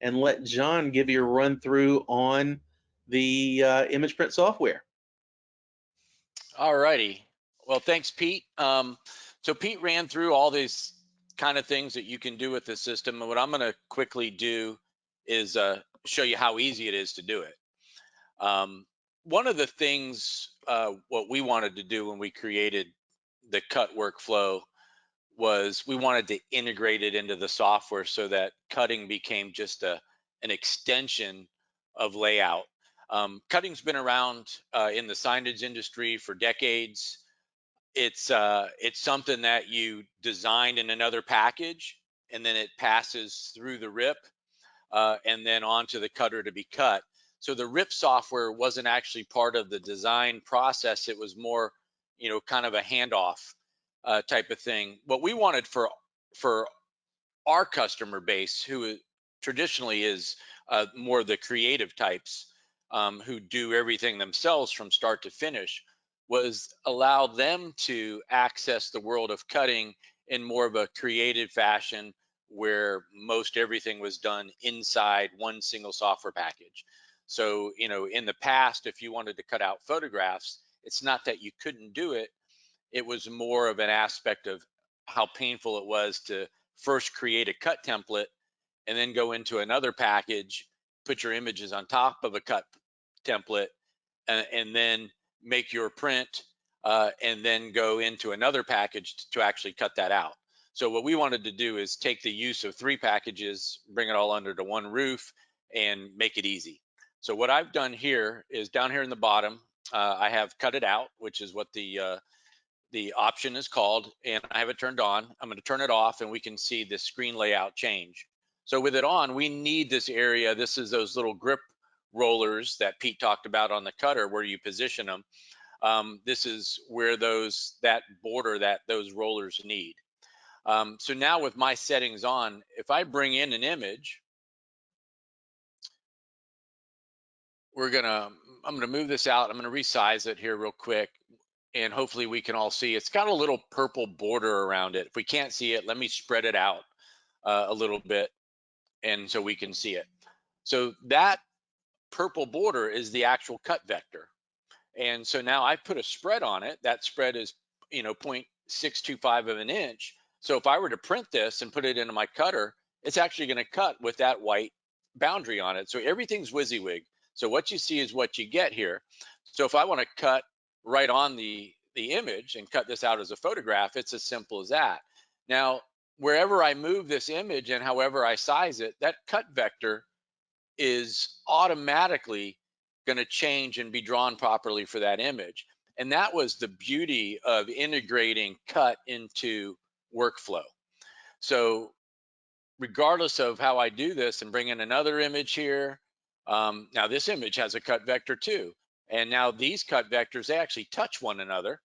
and let John give you a run through on the image print software. All righty. Well, thanks, Pete. So Pete ran through all these kind of things that you can do with this system. And what I'm going to quickly do is show you how easy it is to do it. One of the things, what we wanted to do when we created the cut workflow was we wanted to integrate it into the software so that cutting became just an extension of layout. Cutting's been around in the signage industry for decades. It's something that you design in another package, and then it passes through the RIP and then onto the cutter to be cut. So the RIP software wasn't actually part of the design process. It was more, kind of a handoff type of thing. What we wanted for our customer base, who traditionally is more the creative types who do everything themselves from start to finish, was allow them to access the world of cutting in more of a creative fashion where most everything was done inside one single software package. So, in the past, if you wanted to cut out photographs, it's not that you couldn't do it. It was more of an aspect of how painful it was to first create a cut template and then go into another package, put your images on top of a cut template, and then make your print, and then go into another package to actually cut that out. So what we wanted to do is take the use of 3 packages, bring it all under the one roof, and make it easy. So what I've done here is down here in the bottom, I have cut it out, which is what the option is called, and I have it turned on. I'm going to turn it off, and we can see the screen layout change. So with it on, we need this area. This is those little grip rollers that Pete talked about on the cutter, where you position them. This is where that border that those rollers need. So now with my settings on, if I bring in an image, I'm gonna move this out. I'm gonna resize it here real quick, and hopefully we can all see. It's got a little purple border around it. If we can't see it, let me spread it out a little bit, and so we can see it. So that purple border is the actual cut vector. And so now I put a spread on it. That spread is, 0.625 of an inch. So if I were to print this and put it into my cutter, it's actually going to cut with that white boundary on it. So everything's WYSIWYG. So what you see is what you get here. So if I want to cut right on the image and cut this out as a photograph, it's as simple as that. Now, wherever I move this image and however I size it, that cut vector is automatically going to change and be drawn properly for that image. And that was the beauty of integrating cut into workflow. So regardless of how I do this and bring in another image here, now this image has a cut vector too. And now these cut vectors, they actually touch one another.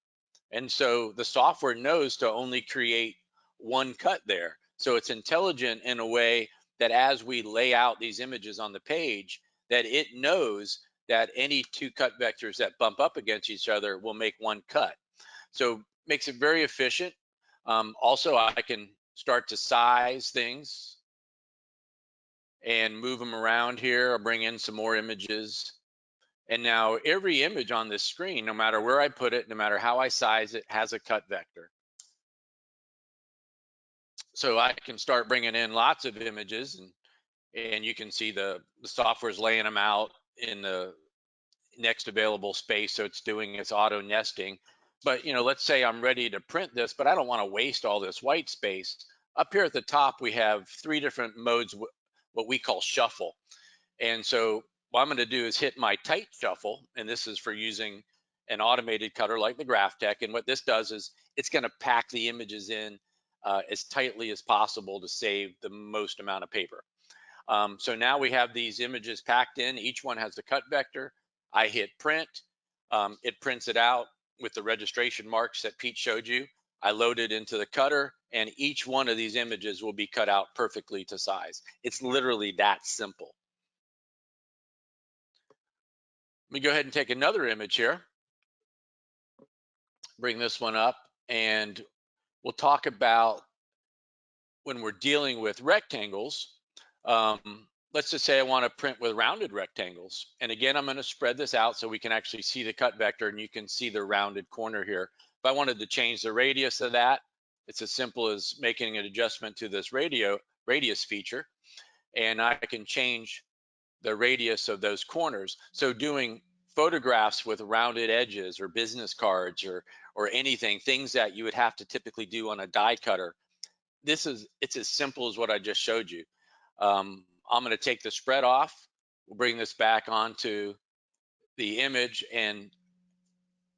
And so the software knows to only create one cut there. So it's intelligent in a way that as we lay out these images on the page, that it knows that any two cut vectors that bump up against each other will make one cut. So makes it very efficient. Also, I can start to size things and move them around here. I'll bring in some more images. And now every image on this screen, no matter where I put it, no matter how I size it, has a cut vector. So I can start bringing in lots of images, and you can see the software's laying them out in the next available space. So it's doing its auto nesting. But, let's say I'm ready to print this, but I don't want to waste all this white space. Up here at the top, we have 3 different modes, what we call shuffle. And so what I'm going to do is hit my tight shuffle, and this is for using an automated cutter like the GraphTech. And what this does is it's going to pack the images in as tightly as possible to save the most amount of paper. So now we have these images packed in. Each one has the cut vector. I hit print. It prints it out with the registration marks that Pete showed you. I load it into the cutter, and each one of these images will be cut out perfectly to size. It's literally that simple. Let me go ahead and take another image here. Bring this one up, and we'll talk about when we're dealing with rectangles. Let's just say I want to print with rounded rectangles. And again, I'm going to spread this out so we can actually see the cut vector, and you can see the rounded corner here. If I wanted to change the radius of that, it's as simple as making an adjustment to this radius feature, and I can change the radius of those corners. So doing photographs with rounded edges or business cards or anything, things that you would have to typically do on a die cutter, it's as simple as what I just showed you. I'm going to take the spread off. We'll bring this back onto the image, and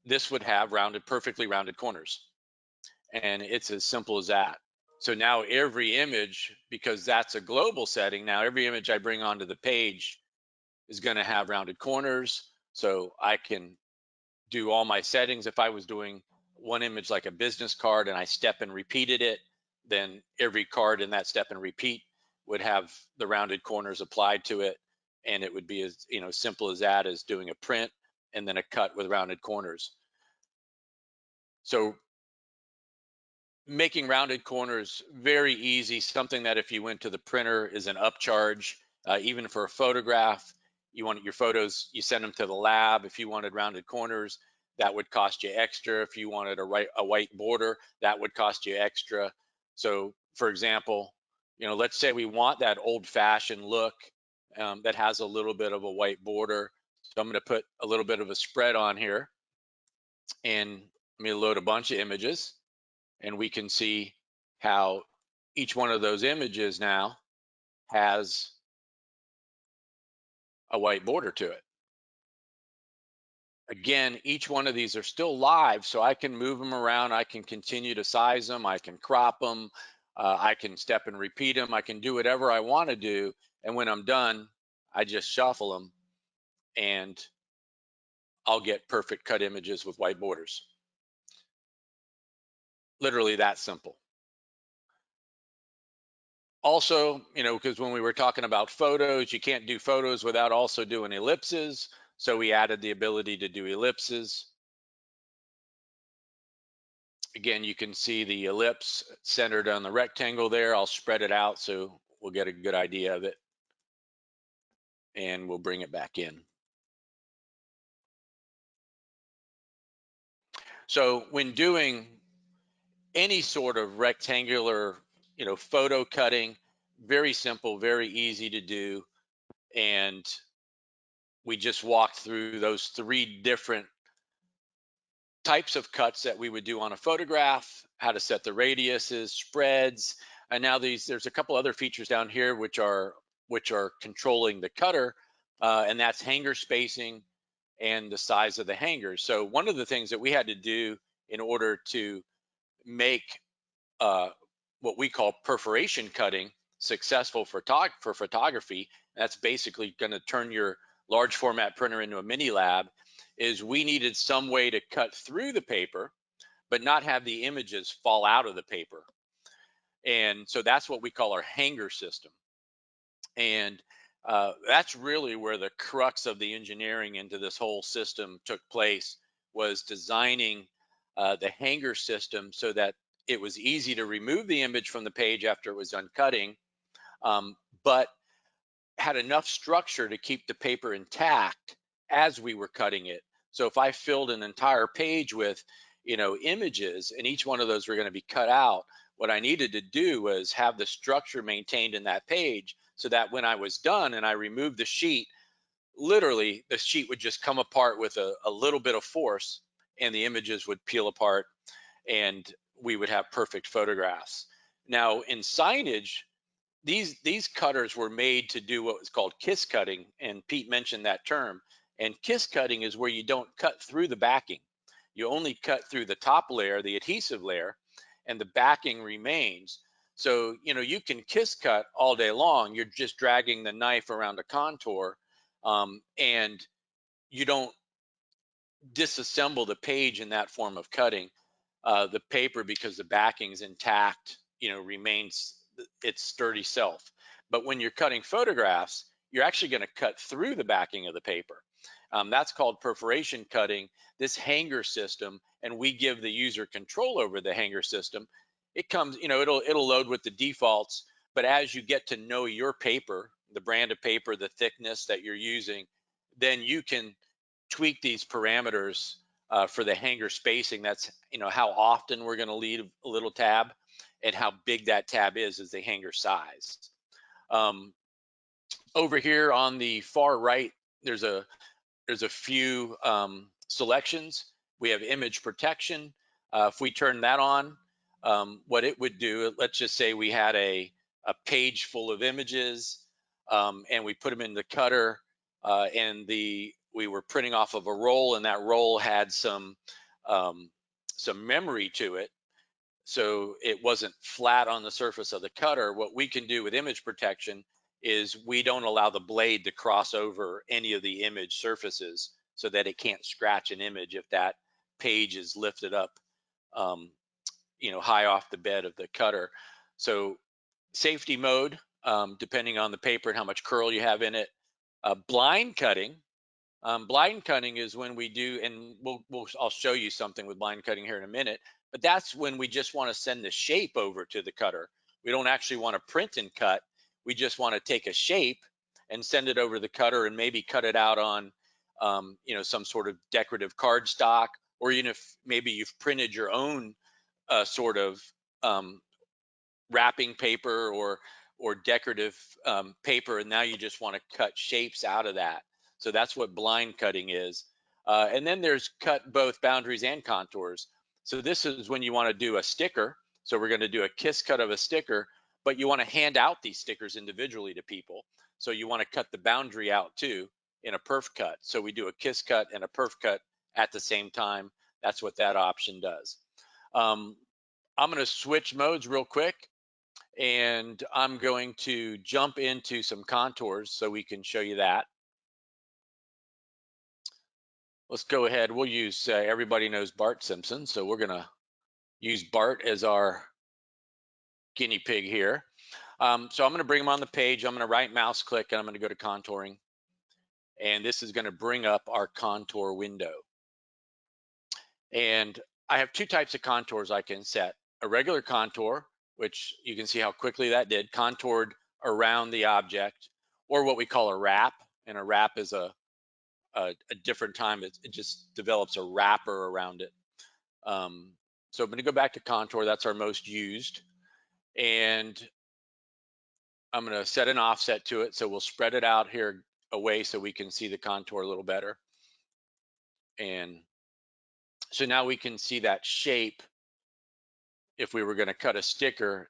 this would have perfectly rounded corners. And it's as simple as that. So now every image, because that's a global setting, now every image I bring onto the page is going to have rounded corners. So I can do all my settings. If I was doing one image like a business card and I step and repeated it, then every card in that step and repeat would have the rounded corners applied to it, and it would be as simple as that, as doing a print and then a cut with rounded corners. So making rounded corners very easy, something that if you went to the printer is an upcharge. Even for a photograph, you want your photos, you send them to the lab. If you wanted rounded corners, that would cost you extra. If you wanted a white border, that would cost you extra. So for example, let's say we want that old-fashioned look that has a little bit of a white border. So I'm going to put a little bit of a spread on here, and let me load a bunch of images, and we can see how each one of those images now has a white border to it. Again, each one of these are still live, so I can move them around. I can continue to size them. I can crop them. I can step and repeat them. I can do whatever I want to do. And when I'm done, I just shuffle them, and I'll get perfect cut images with white borders. Literally that simple. Also, because when we were talking about photos, you can't do photos without also doing ellipses. So we added the ability to do ellipses. Again, you can see the ellipse centered on the rectangle there. I'll spread it out so we'll get a good idea of it. And we'll bring it back in. So when doing any sort of rectangular, photo cutting, very simple, very easy to do. And we just walked through those 3 different types of cuts that we would do on a photograph, how to set the radiuses, spreads, and now there's a couple other features down here which are controlling the cutter, and that's hanger spacing and the size of the hangers. So one of the things that we had to do in order to make what we call perforation cutting successful for photography, that's basically going to turn your large format printer into a mini lab, is we needed some way to cut through the paper but not have the images fall out of the paper. And so that's what we call our hanger system. And That's really where the crux of the engineering into this whole system took place, was designing the hanger system so that it was easy to remove the image from the page after it was done cutting, but had enough structure to keep the paper intact as we were cutting it. So if I filled an entire page with, images, and each one of those were going to be cut out, what I needed to do was have the structure maintained in that page so that when I was done and I removed the sheet, literally the sheet would just come apart with a little bit of force, and the images would peel apart, and we would have perfect photographs. Now in signage, these cutters were made to do what was called kiss cutting, and Pete mentioned that term. And kiss cutting is where you don't cut through the backing. You only cut through the top layer, the adhesive layer, and the backing remains. So, you can kiss cut all day long. You're just dragging the knife around a contour, and you don't disassemble the page in that form of cutting. The paper, because the backing is intact, remains its sturdy self. But when you're cutting photographs, you're actually going to cut through the backing of the paper. That's called perforation cutting. This hanger system, and we give the user control over the hanger system. It comes, it'll load with the defaults, but as you get to know your paper, the brand of paper, the thickness that you're using, then you can tweak these parameters for the hanger spacing. That's how often we're going to leave a little tab, and how big that tab is the hanger size. Over here on the far right, there's a few selections. We have image protection. If we turn that on, what it would do, let's just say we had a page full of images, and we put them in the cutter, and we were printing off of a roll, and that roll had some memory to it, so it wasn't flat on the surface of the cutter. What we can do with image protection is we don't allow the blade to cross over any of the image surfaces, so that it can't scratch an image if that page is lifted up, high off the bed of the cutter. So safety mode, depending on the paper and how much curl you have in it. Blind cutting. Blind cutting is when we do, and I'll show you something with blind cutting here in a minute, but that's when we just want to send the shape over to the cutter. We don't actually want to print and cut. We just want to take a shape and send it over the cutter, and maybe cut it out on, some sort of decorative cardstock, or even if maybe you've printed your own sort of wrapping paper or decorative paper, and now you just want to cut shapes out of that. So that's what blind cutting is. And then there's cut both boundaries and contours. So this is when you want to do a sticker. So we're going to do a kiss cut of a sticker, but you want to hand out these stickers individually to people. So you want to cut the boundary out too in a perf cut. So we do a kiss cut and a perf cut at the same time. That's what that option does. I'm going to switch modes real quick, and I'm going to jump into some contours so we can show you that. Let's go ahead. We'll use, everybody knows Bart Simpson, so we're gonna use Bart as our guinea pig here. So I'm gonna bring him on the page. I'm gonna right mouse click, and I'm gonna go to contouring. And this is gonna bring up our contour window. And I have two types of contours I can set. A regular contour, which you can see how quickly that did, contoured around the object, or what we call a wrap. And a wrap is a different time. It just develops a wrapper around it. So I'm going to go back to contour. That's our most used. And I'm going to set an offset to it. So we'll spread it out here away so we can see the contour a little better. And so now we can see that shape. If we were going to cut a sticker,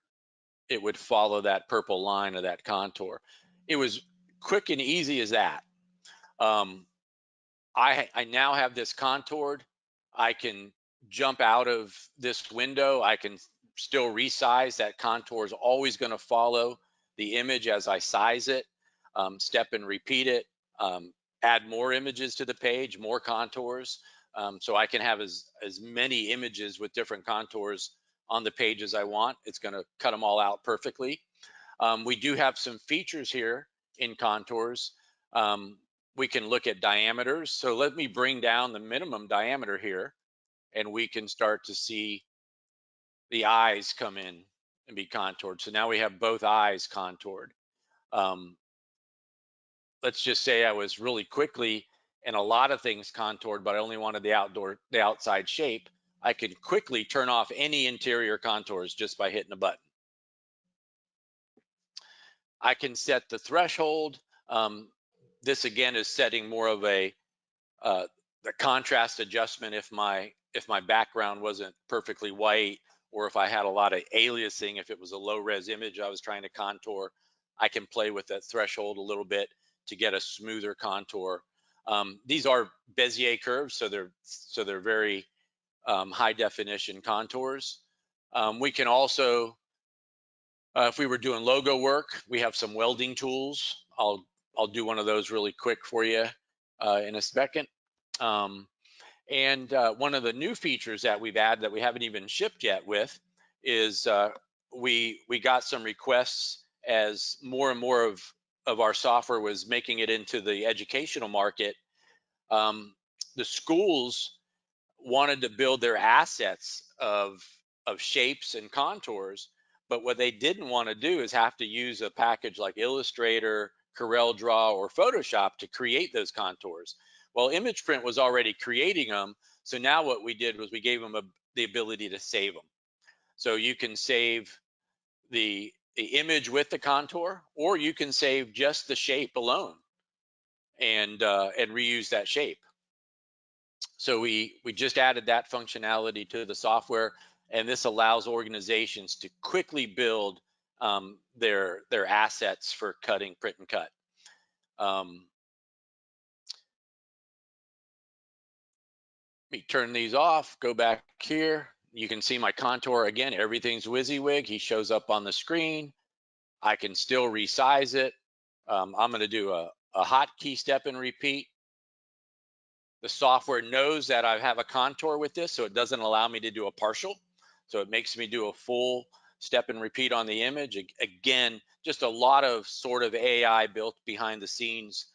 it would follow that purple line of that contour. It was quick and easy as that. I now have this contoured. I can jump out of this window. I can still resize. That contour is always going to follow the image as I size it. Step and repeat it. Add more images to the page, more contours. So I can have as many images with different contours on the page as I want. It's going to cut them all out perfectly. We do have some features here in contours. We can look at diameters. So let me bring down the minimum diameter here, and we can start to see the eyes come in and be contoured. So now we have both eyes contoured. Um, let's just say I was really quickly and a lot of things contoured, but I only wanted the outside shape. I could quickly turn off any interior contours just by hitting a button. I can set the threshold. This again is setting more of a the contrast adjustment if my background wasn't perfectly white, or if I had a lot of aliasing. If it was a low res image I was trying to contour, I can play with that threshold a little bit to get a smoother contour. These are Bezier curves, so they're very high definition contours. We can also, if we were doing logo work, we have some welding tools. I'll do one of those really quick for you in a second. And one of the new features that we've added that we haven't even shipped yet with is we got some requests as more and more of our software was making it into the educational market. The schools wanted to build their assets of shapes and contours, but what they didn't want to do is have to use a package like Illustrator, Corel Draw, or Photoshop to create those contours. Well, ImagePrint was already creating them, so now what we did was we gave them the ability to save them. So you can save the image with the contour, or you can save just the shape alone and reuse that shape. So we just added that functionality to the software, and this allows organizations to quickly build their assets for cutting, print and cut. Let me turn these off, go back here. You can see my contour again, everything's WYSIWYG. He shows up on the screen. I can still resize it. I'm gonna do a hotkey step and repeat. The software knows that I have a contour with this, so it doesn't allow me to do a partial. So it makes me do a full step and repeat on the image. Again, just a lot of sort of AI built behind the scenes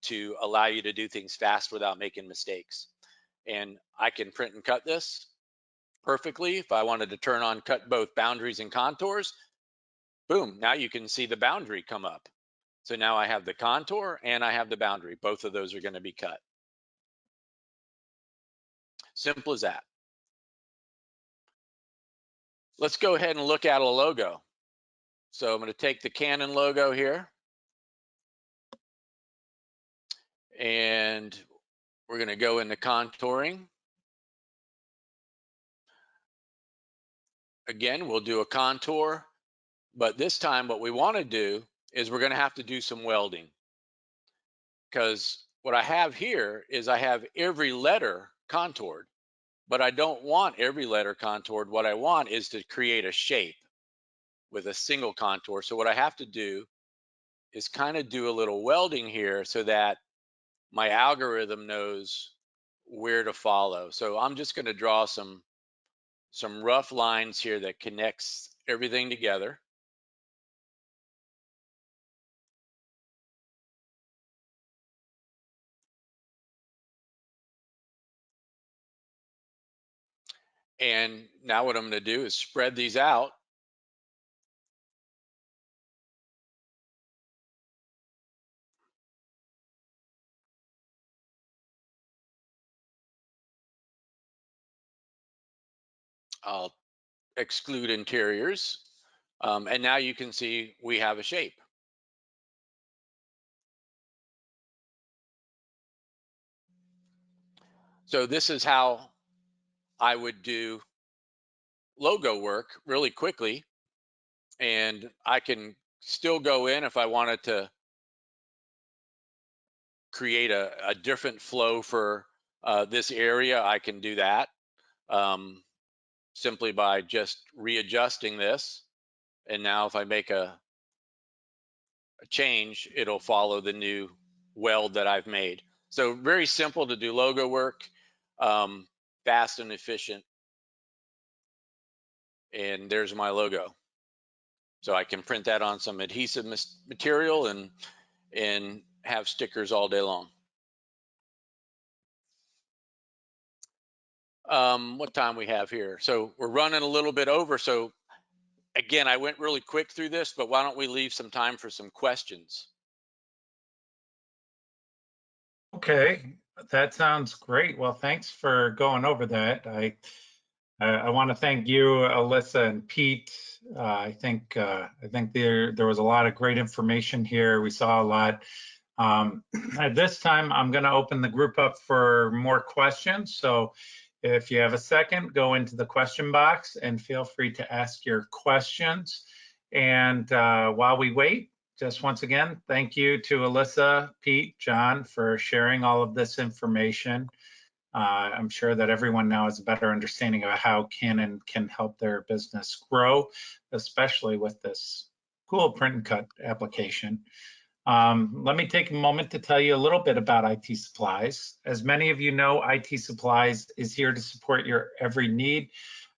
to allow you to do things fast without making mistakes. And I can print and cut this perfectly. If I wanted to turn on cut both boundaries and contours, boom, now you can see the boundary come up. So now I have the contour and I have the boundary. Both of those are going to be cut. Simple as that. Let's go ahead and look at a logo. So I'm going to take the Canon logo here, and we're going to go into contouring. Again, we'll do a contour, but this time what we want to do is we're going to have to do some welding, because what I have here is I have every letter contoured, but I don't want every letter contoured. What I want is to create a shape with a single contour. So what I have to do is kind of do a little welding here so that my algorithm knows where to follow. So I'm just going to draw some rough lines here that connects everything together. And now what I'm going to do is spread these out. I'll exclude interiors. And now you can see we have a shape. So this is how I would do logo work really quickly. And I can still go in if I wanted to create a different flow for this area. I can do that simply by just readjusting this. And now if I make a change, it'll follow the new weld that I've made. So very simple to do logo work, fast and efficient. And there's my logo. So I can print that on some adhesive material and have stickers all day long. What time we have here? So we're running a little bit over. So again, I went really quick through this, but why don't we leave some time for some questions? Okay, that sounds great. Well, thanks for going over that. I want to thank you, Alyssa and Pete. I think there was a lot of great information here. We saw a lot. At this time, I'm going to open the group up for more questions. So if you have a second, go into the question box and feel free to ask your questions. And while we wait, just once again, thank you to Alyssa, Pete, John for sharing all of this information. I'm sure that everyone now has a better understanding of how Canon can help their business grow, especially with this cool print and cut application. Let me take a moment to tell you a little bit about IT Supplies. As many of you know, IT Supplies is here to support your every need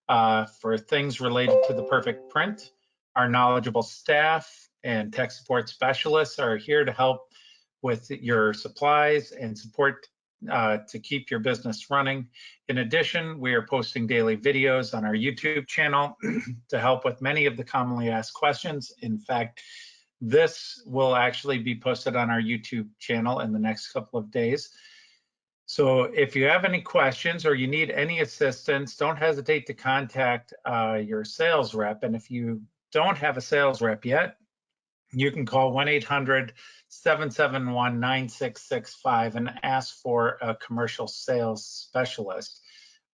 for things related to the perfect print. Our knowledgeable staff and tech support specialists are here to help with your supplies and support to keep your business running. In addition, we are posting daily videos on our YouTube channel to help with many of the commonly asked questions. In fact, this will actually be posted on our YouTube channel in the next couple of days. So if you have any questions or you need any assistance, don't hesitate to contact your sales rep. And if you don't have a sales rep yet, you can call 1-800-771-9665 and ask for a commercial sales specialist.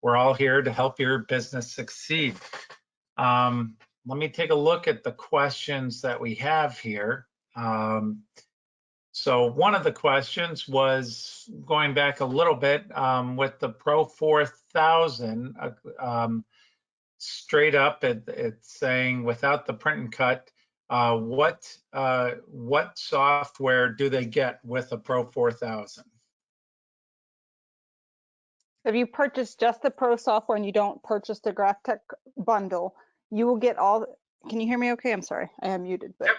We're all here to help your business succeed. Let me take a look at the questions that we have here. So one of the questions was going back a little bit with the Pro 4000, straight up it's saying without the print and cut, what software do they get with a Pro 4000? If you purchase just the Pro software and you don't purchase the GraphTech bundle, you will get all. Can you hear me okay? I'm sorry, I am muted, but Yep.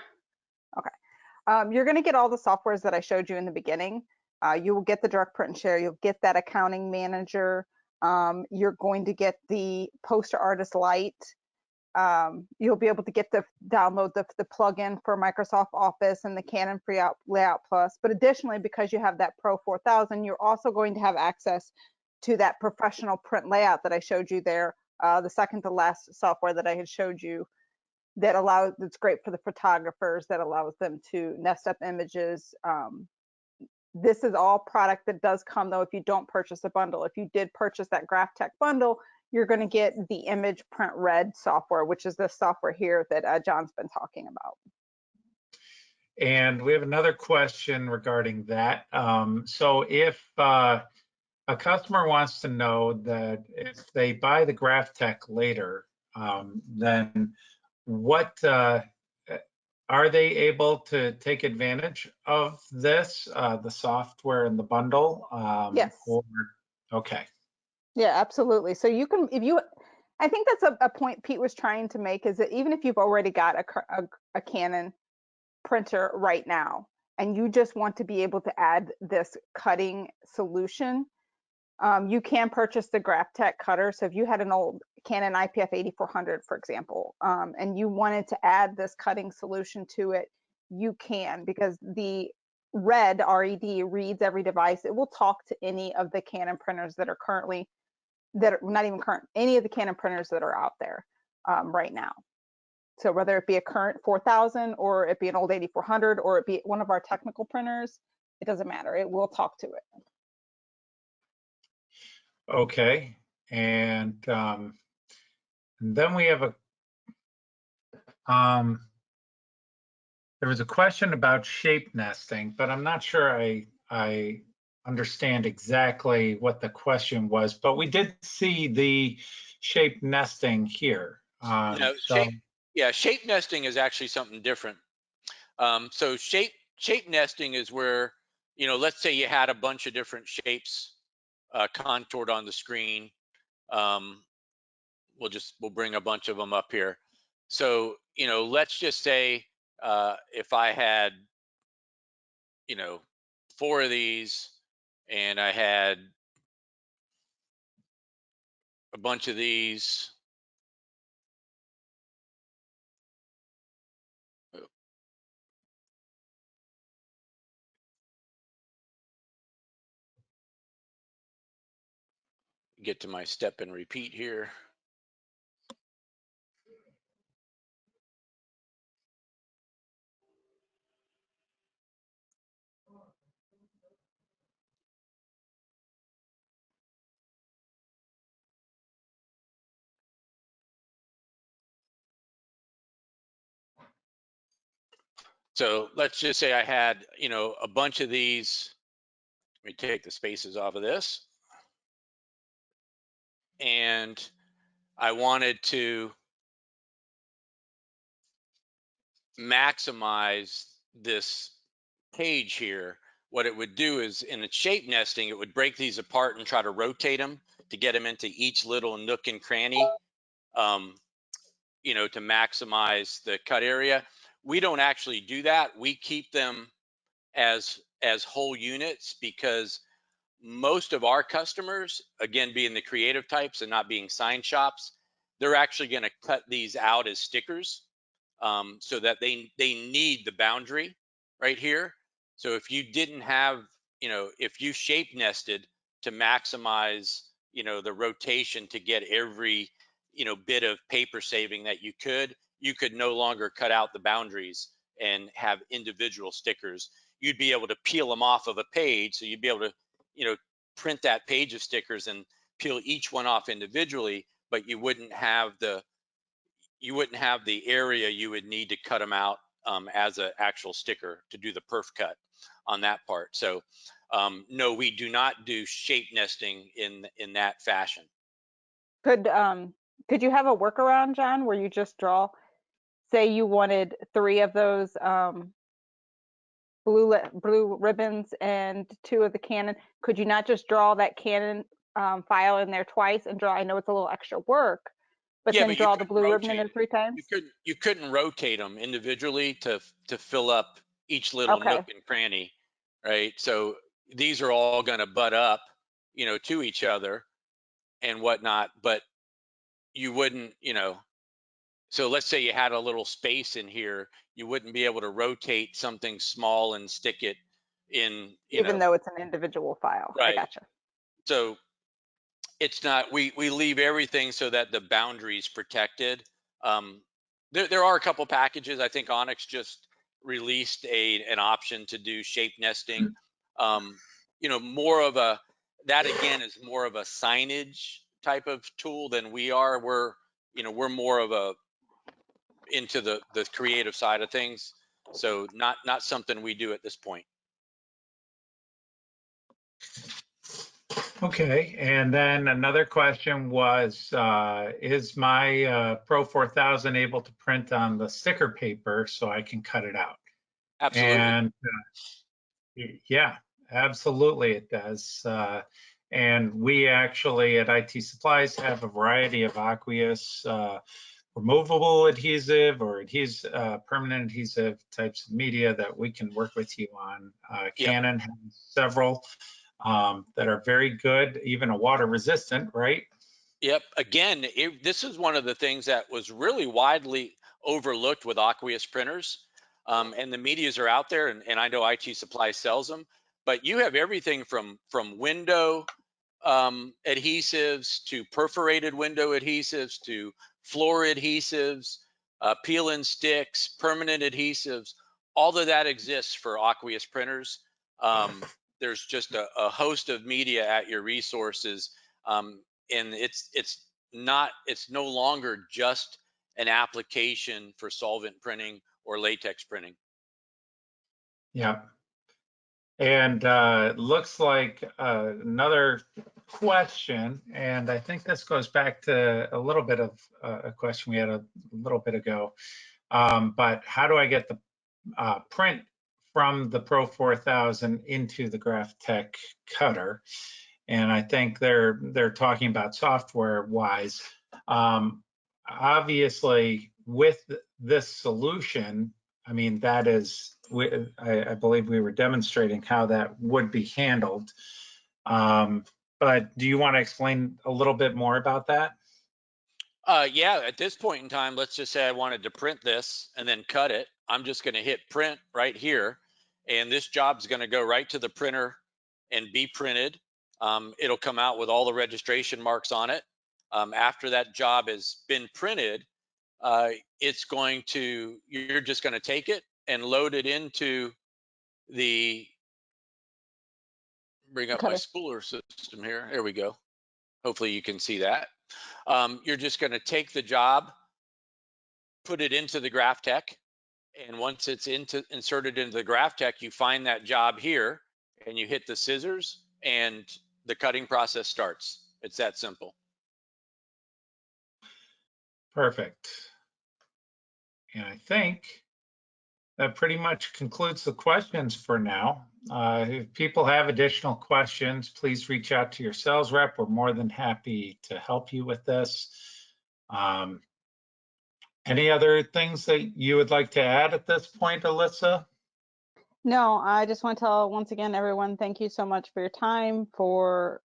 Okay. You're going to get all the softwares that I showed you in the beginning. You will get the direct print and share. You'll get that accounting manager. You're going to get the Poster Artist Lite. You'll be able to get download the plugin for Microsoft Office and the Canon Free Layout Plus. But additionally, because you have that Pro 4000, you're also going to have access to that professional print layout that I showed you there, the second to last software that I had showed you that's great for the photographers, that allows them to nest up images. This is all product that does come though if you don't purchase a bundle. If you did purchase that GraphTech bundle, you're going to get the image print red software, which is the software here that John's been talking about. And we have another question regarding that. So if a customer wants to know that if they buy the GraphTech later, then what are they able to take advantage of this, the software in the bundle? Yes. Okay. Yeah, absolutely. So you can, I think that's a point Pete was trying to make, is that even if you've already got a Canon printer right now, and you just want to be able to add this cutting solution, you can purchase the GraphTech cutter. So if you had an old Canon IPF 8400, for example, and you wanted to add this cutting solution to it, you can, because the RED reads every device. It will talk to any of the Canon printers that are currently, that are not even current, any of the Canon printers that are out there right now. So whether it be a current 4000 or it be an old 8400 or it be one of our technical printers, it doesn't matter. It will talk to it. Okay. And then we have there was a question about shape nesting, but I'm not sure I understand exactly what the question was, but we did see the shape nesting here. Shape nesting is actually something different. So shape nesting is where, let's say you had a bunch of different shapes contoured on the screen. We'll bring a bunch of them up here. So, let's just say if I had, 4 of these and I had a bunch of these. Get to my step and repeat here. So let's just say I had, a bunch of these. Let me take the spaces off of this. And I wanted to maximize this page here. What it would do is, in its shape nesting, it would break these apart and try to rotate them to get them into each little nook and cranny, to maximize the cut area. We don't actually do that. We keep them as whole units because most of our customers, again, being the creative types and not being sign shops, they're actually going to cut these out as stickers, so that they need the boundary right here. So if you didn't have, if you shape nested to maximize, the rotation to get every, bit of paper saving that you could no longer cut out the boundaries and have individual stickers. You'd be able to peel them off of a page. So you'd be able to, print that page of stickers and peel each one off individually, but you wouldn't have the area you would need to cut them out as an actual sticker to do the perf cut on that part. So no, we do not do shape nesting in that fashion. Could you have a workaround, John, where you just draw, say you wanted 3 of those blue ribbons and 2 of the Canon? Could you not just draw that Canon file in there twice and draw? I know it's a little extra work, but Yeah, then but you draw the couldn't blue ribbon in rotate there 3 times? You couldn't rotate them individually to fill up each little Okay. nook and cranny, right? So these are all going to butt up, to each other and whatnot, but you wouldn't, so let's say you had a little space in here, you wouldn't be able to rotate something small and stick it in, Even though it's an individual file. I right. gotcha. So it's not, we leave everything so that the boundary is protected. There are a couple packages. I think Onyx just released an option to do shape nesting. More of a, that again is more of a signage type of tool than we are. We're more of a into the creative side of things. So not something we do at this point. Okay, and then another question was, is my Pro 4000 able to print on the sticker paper so I can cut it out? Absolutely. And yeah, absolutely it does. And we actually at IT Supplies have a variety of Aqueous removable adhesive or permanent adhesive types of media that we can work with you on. Canon has several that are very good, even a water resistant, right? Yep. Again, this is one of the things that was really widely overlooked with Aqueous printers. And the medias are out there, and I know IT Supply sells them, but you have everything from window adhesives to perforated window adhesives to floor adhesives, peel and sticks, permanent adhesives. All of that exists for Aqueous printers. There's just a host of media at your resources, and it's no longer just an application for solvent printing or latex printing. Yeah. And looks like another question, and I think this goes back to a little bit of a question we had a little bit ago. But how do I get the print from the Pro 4000 into the GraphTech cutter? And I think they're talking about software wise. Obviously, with this solution, I mean, that is, I believe we were demonstrating how that would be handled. But do you want to explain a little bit more about that? Yeah, at this point in time, let's just say I wanted to print this and then cut it. I'm just going to hit print right here, and this job's going to go right to the printer and be printed. It'll come out with all the registration marks on it. After that job has been printed, you're just going to take it and load it into the, bring up my Cutter. spooler system here. There we go. Hopefully you can see that. You're just going to take the job, put it into the GraphTech, and once it's inserted into the GraphTech, you find that job here, and you hit the scissors, and the cutting process starts. It's that simple. Perfect. And I think that pretty much concludes the questions for now. If people have additional questions, please reach out to your sales rep. We're more than happy to help you with this. Any other things that you would like to add at this point, Alyssa? No, I just want to tell once again, everyone, thank you so much for your time, for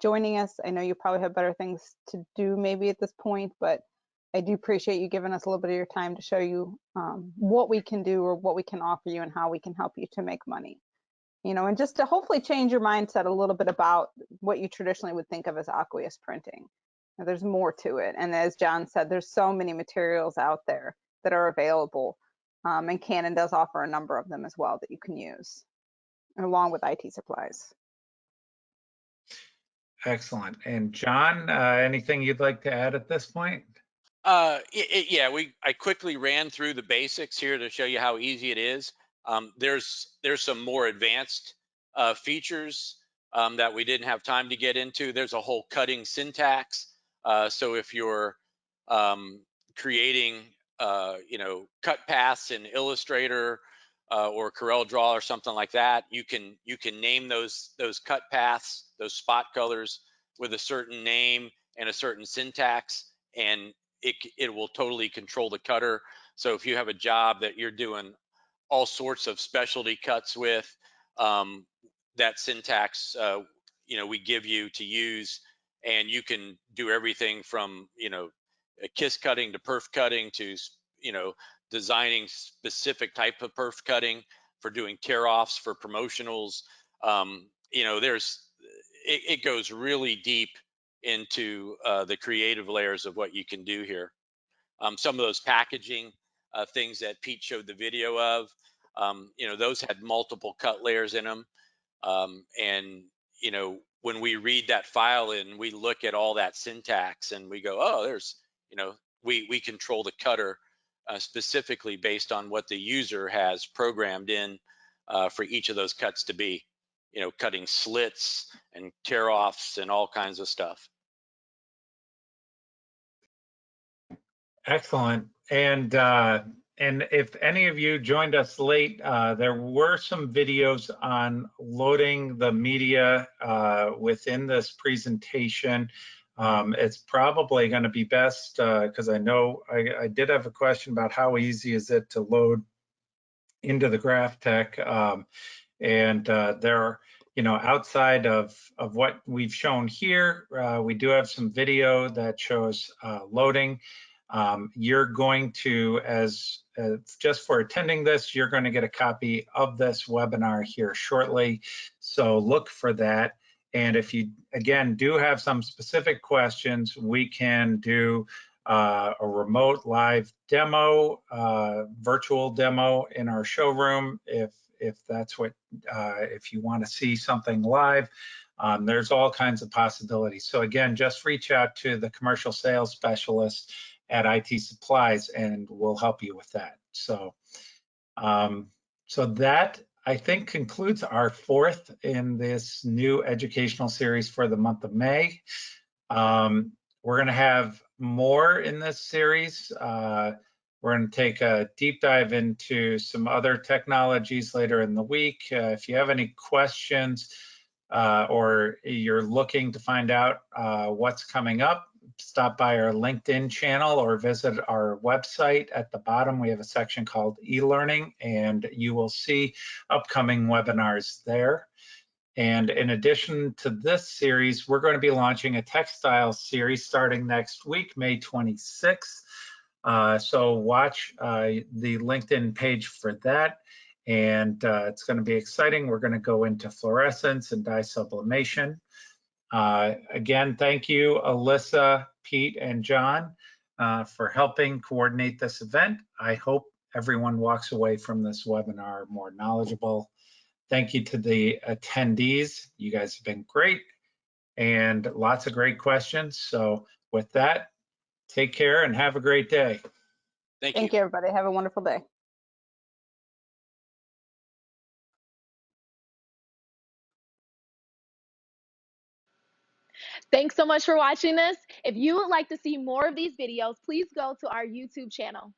joining us. I know you probably have better things to do maybe at this point, but I do appreciate you giving us a little bit of your time to show you what we can do or what we can offer you and how we can help you to make money. You know, and just to hopefully change your mindset a little bit about what you traditionally would think of as aqueous printing. Now, there's more to it. And as John said, there's so many materials out there that are available. And Canon does offer a number of them as well that you can use, along with IT supplies. Excellent. And John, anything you'd like to add at this point? Yeah, I quickly ran through the basics here to show you how easy it is. There's some more advanced features that we didn't have time to get into. There's a whole cutting syntax. So if you're creating, cut paths in Illustrator or CorelDRAW or something like that, you can name those cut paths, those spot colors, with a certain name and a certain syntax, and it will totally control the cutter. So if you have a job that you're doing all sorts of specialty cuts with, that syntax, we give you to use, and you can do everything from, kiss cutting to perf cutting to, designing specific type of perf cutting for doing tear offs for promotionals. It goes really deep into the creative layers of what you can do here. Some of those packaging things that Pete showed the video of, those had multiple cut layers in them. And, when we read that file and we look at all that syntax and we go, oh, there's, we control the cutter specifically based on what the user has programmed in for each of those cuts to be, cutting slits and tear offs and all kinds of stuff. Excellent. And if any of you joined us late, there were some videos on loading the media within this presentation. It's probably going to be best because I know I did have a question about how easy is it to load into the GraphTech, and there are, outside of what we've shown here, we do have some video that shows loading. You're going to, as just for attending this, you're going to get a copy of this webinar here shortly. So look for that. And if you, again, do have some specific questions, we can do a remote live demo, virtual demo in our showroom if that's what, if you want to see something live. There's all kinds of possibilities. So again, just reach out to the commercial sales specialist at IT Supplies and we'll help you with that. So, so that I think concludes our fourth in this new educational series for the month of May. We're going to have more in this series. We're going to take a deep dive into some other technologies later in the week. If you have any questions or you're looking to find out what's coming up, stop by our LinkedIn channel or visit our website. At the bottom, we have a section called e-learning, and you will see upcoming webinars there. And in addition to this series, we're going to be launching a textile series starting next week, May 26th. So watch the LinkedIn page for that. And it's going to be exciting. We're going to go into fluorescence and dye sublimation. Again, thank you, Alyssa, Pete, and John for helping coordinate this event. I hope everyone walks away from this webinar more knowledgeable. Thank you to the attendees. You guys have been great and lots of great questions. So with that, take care and have a great day. Thank Thank you. you, everybody. Have a wonderful day. Thanks so much for watching this. If you would like to see more of these videos, please go to our YouTube channel.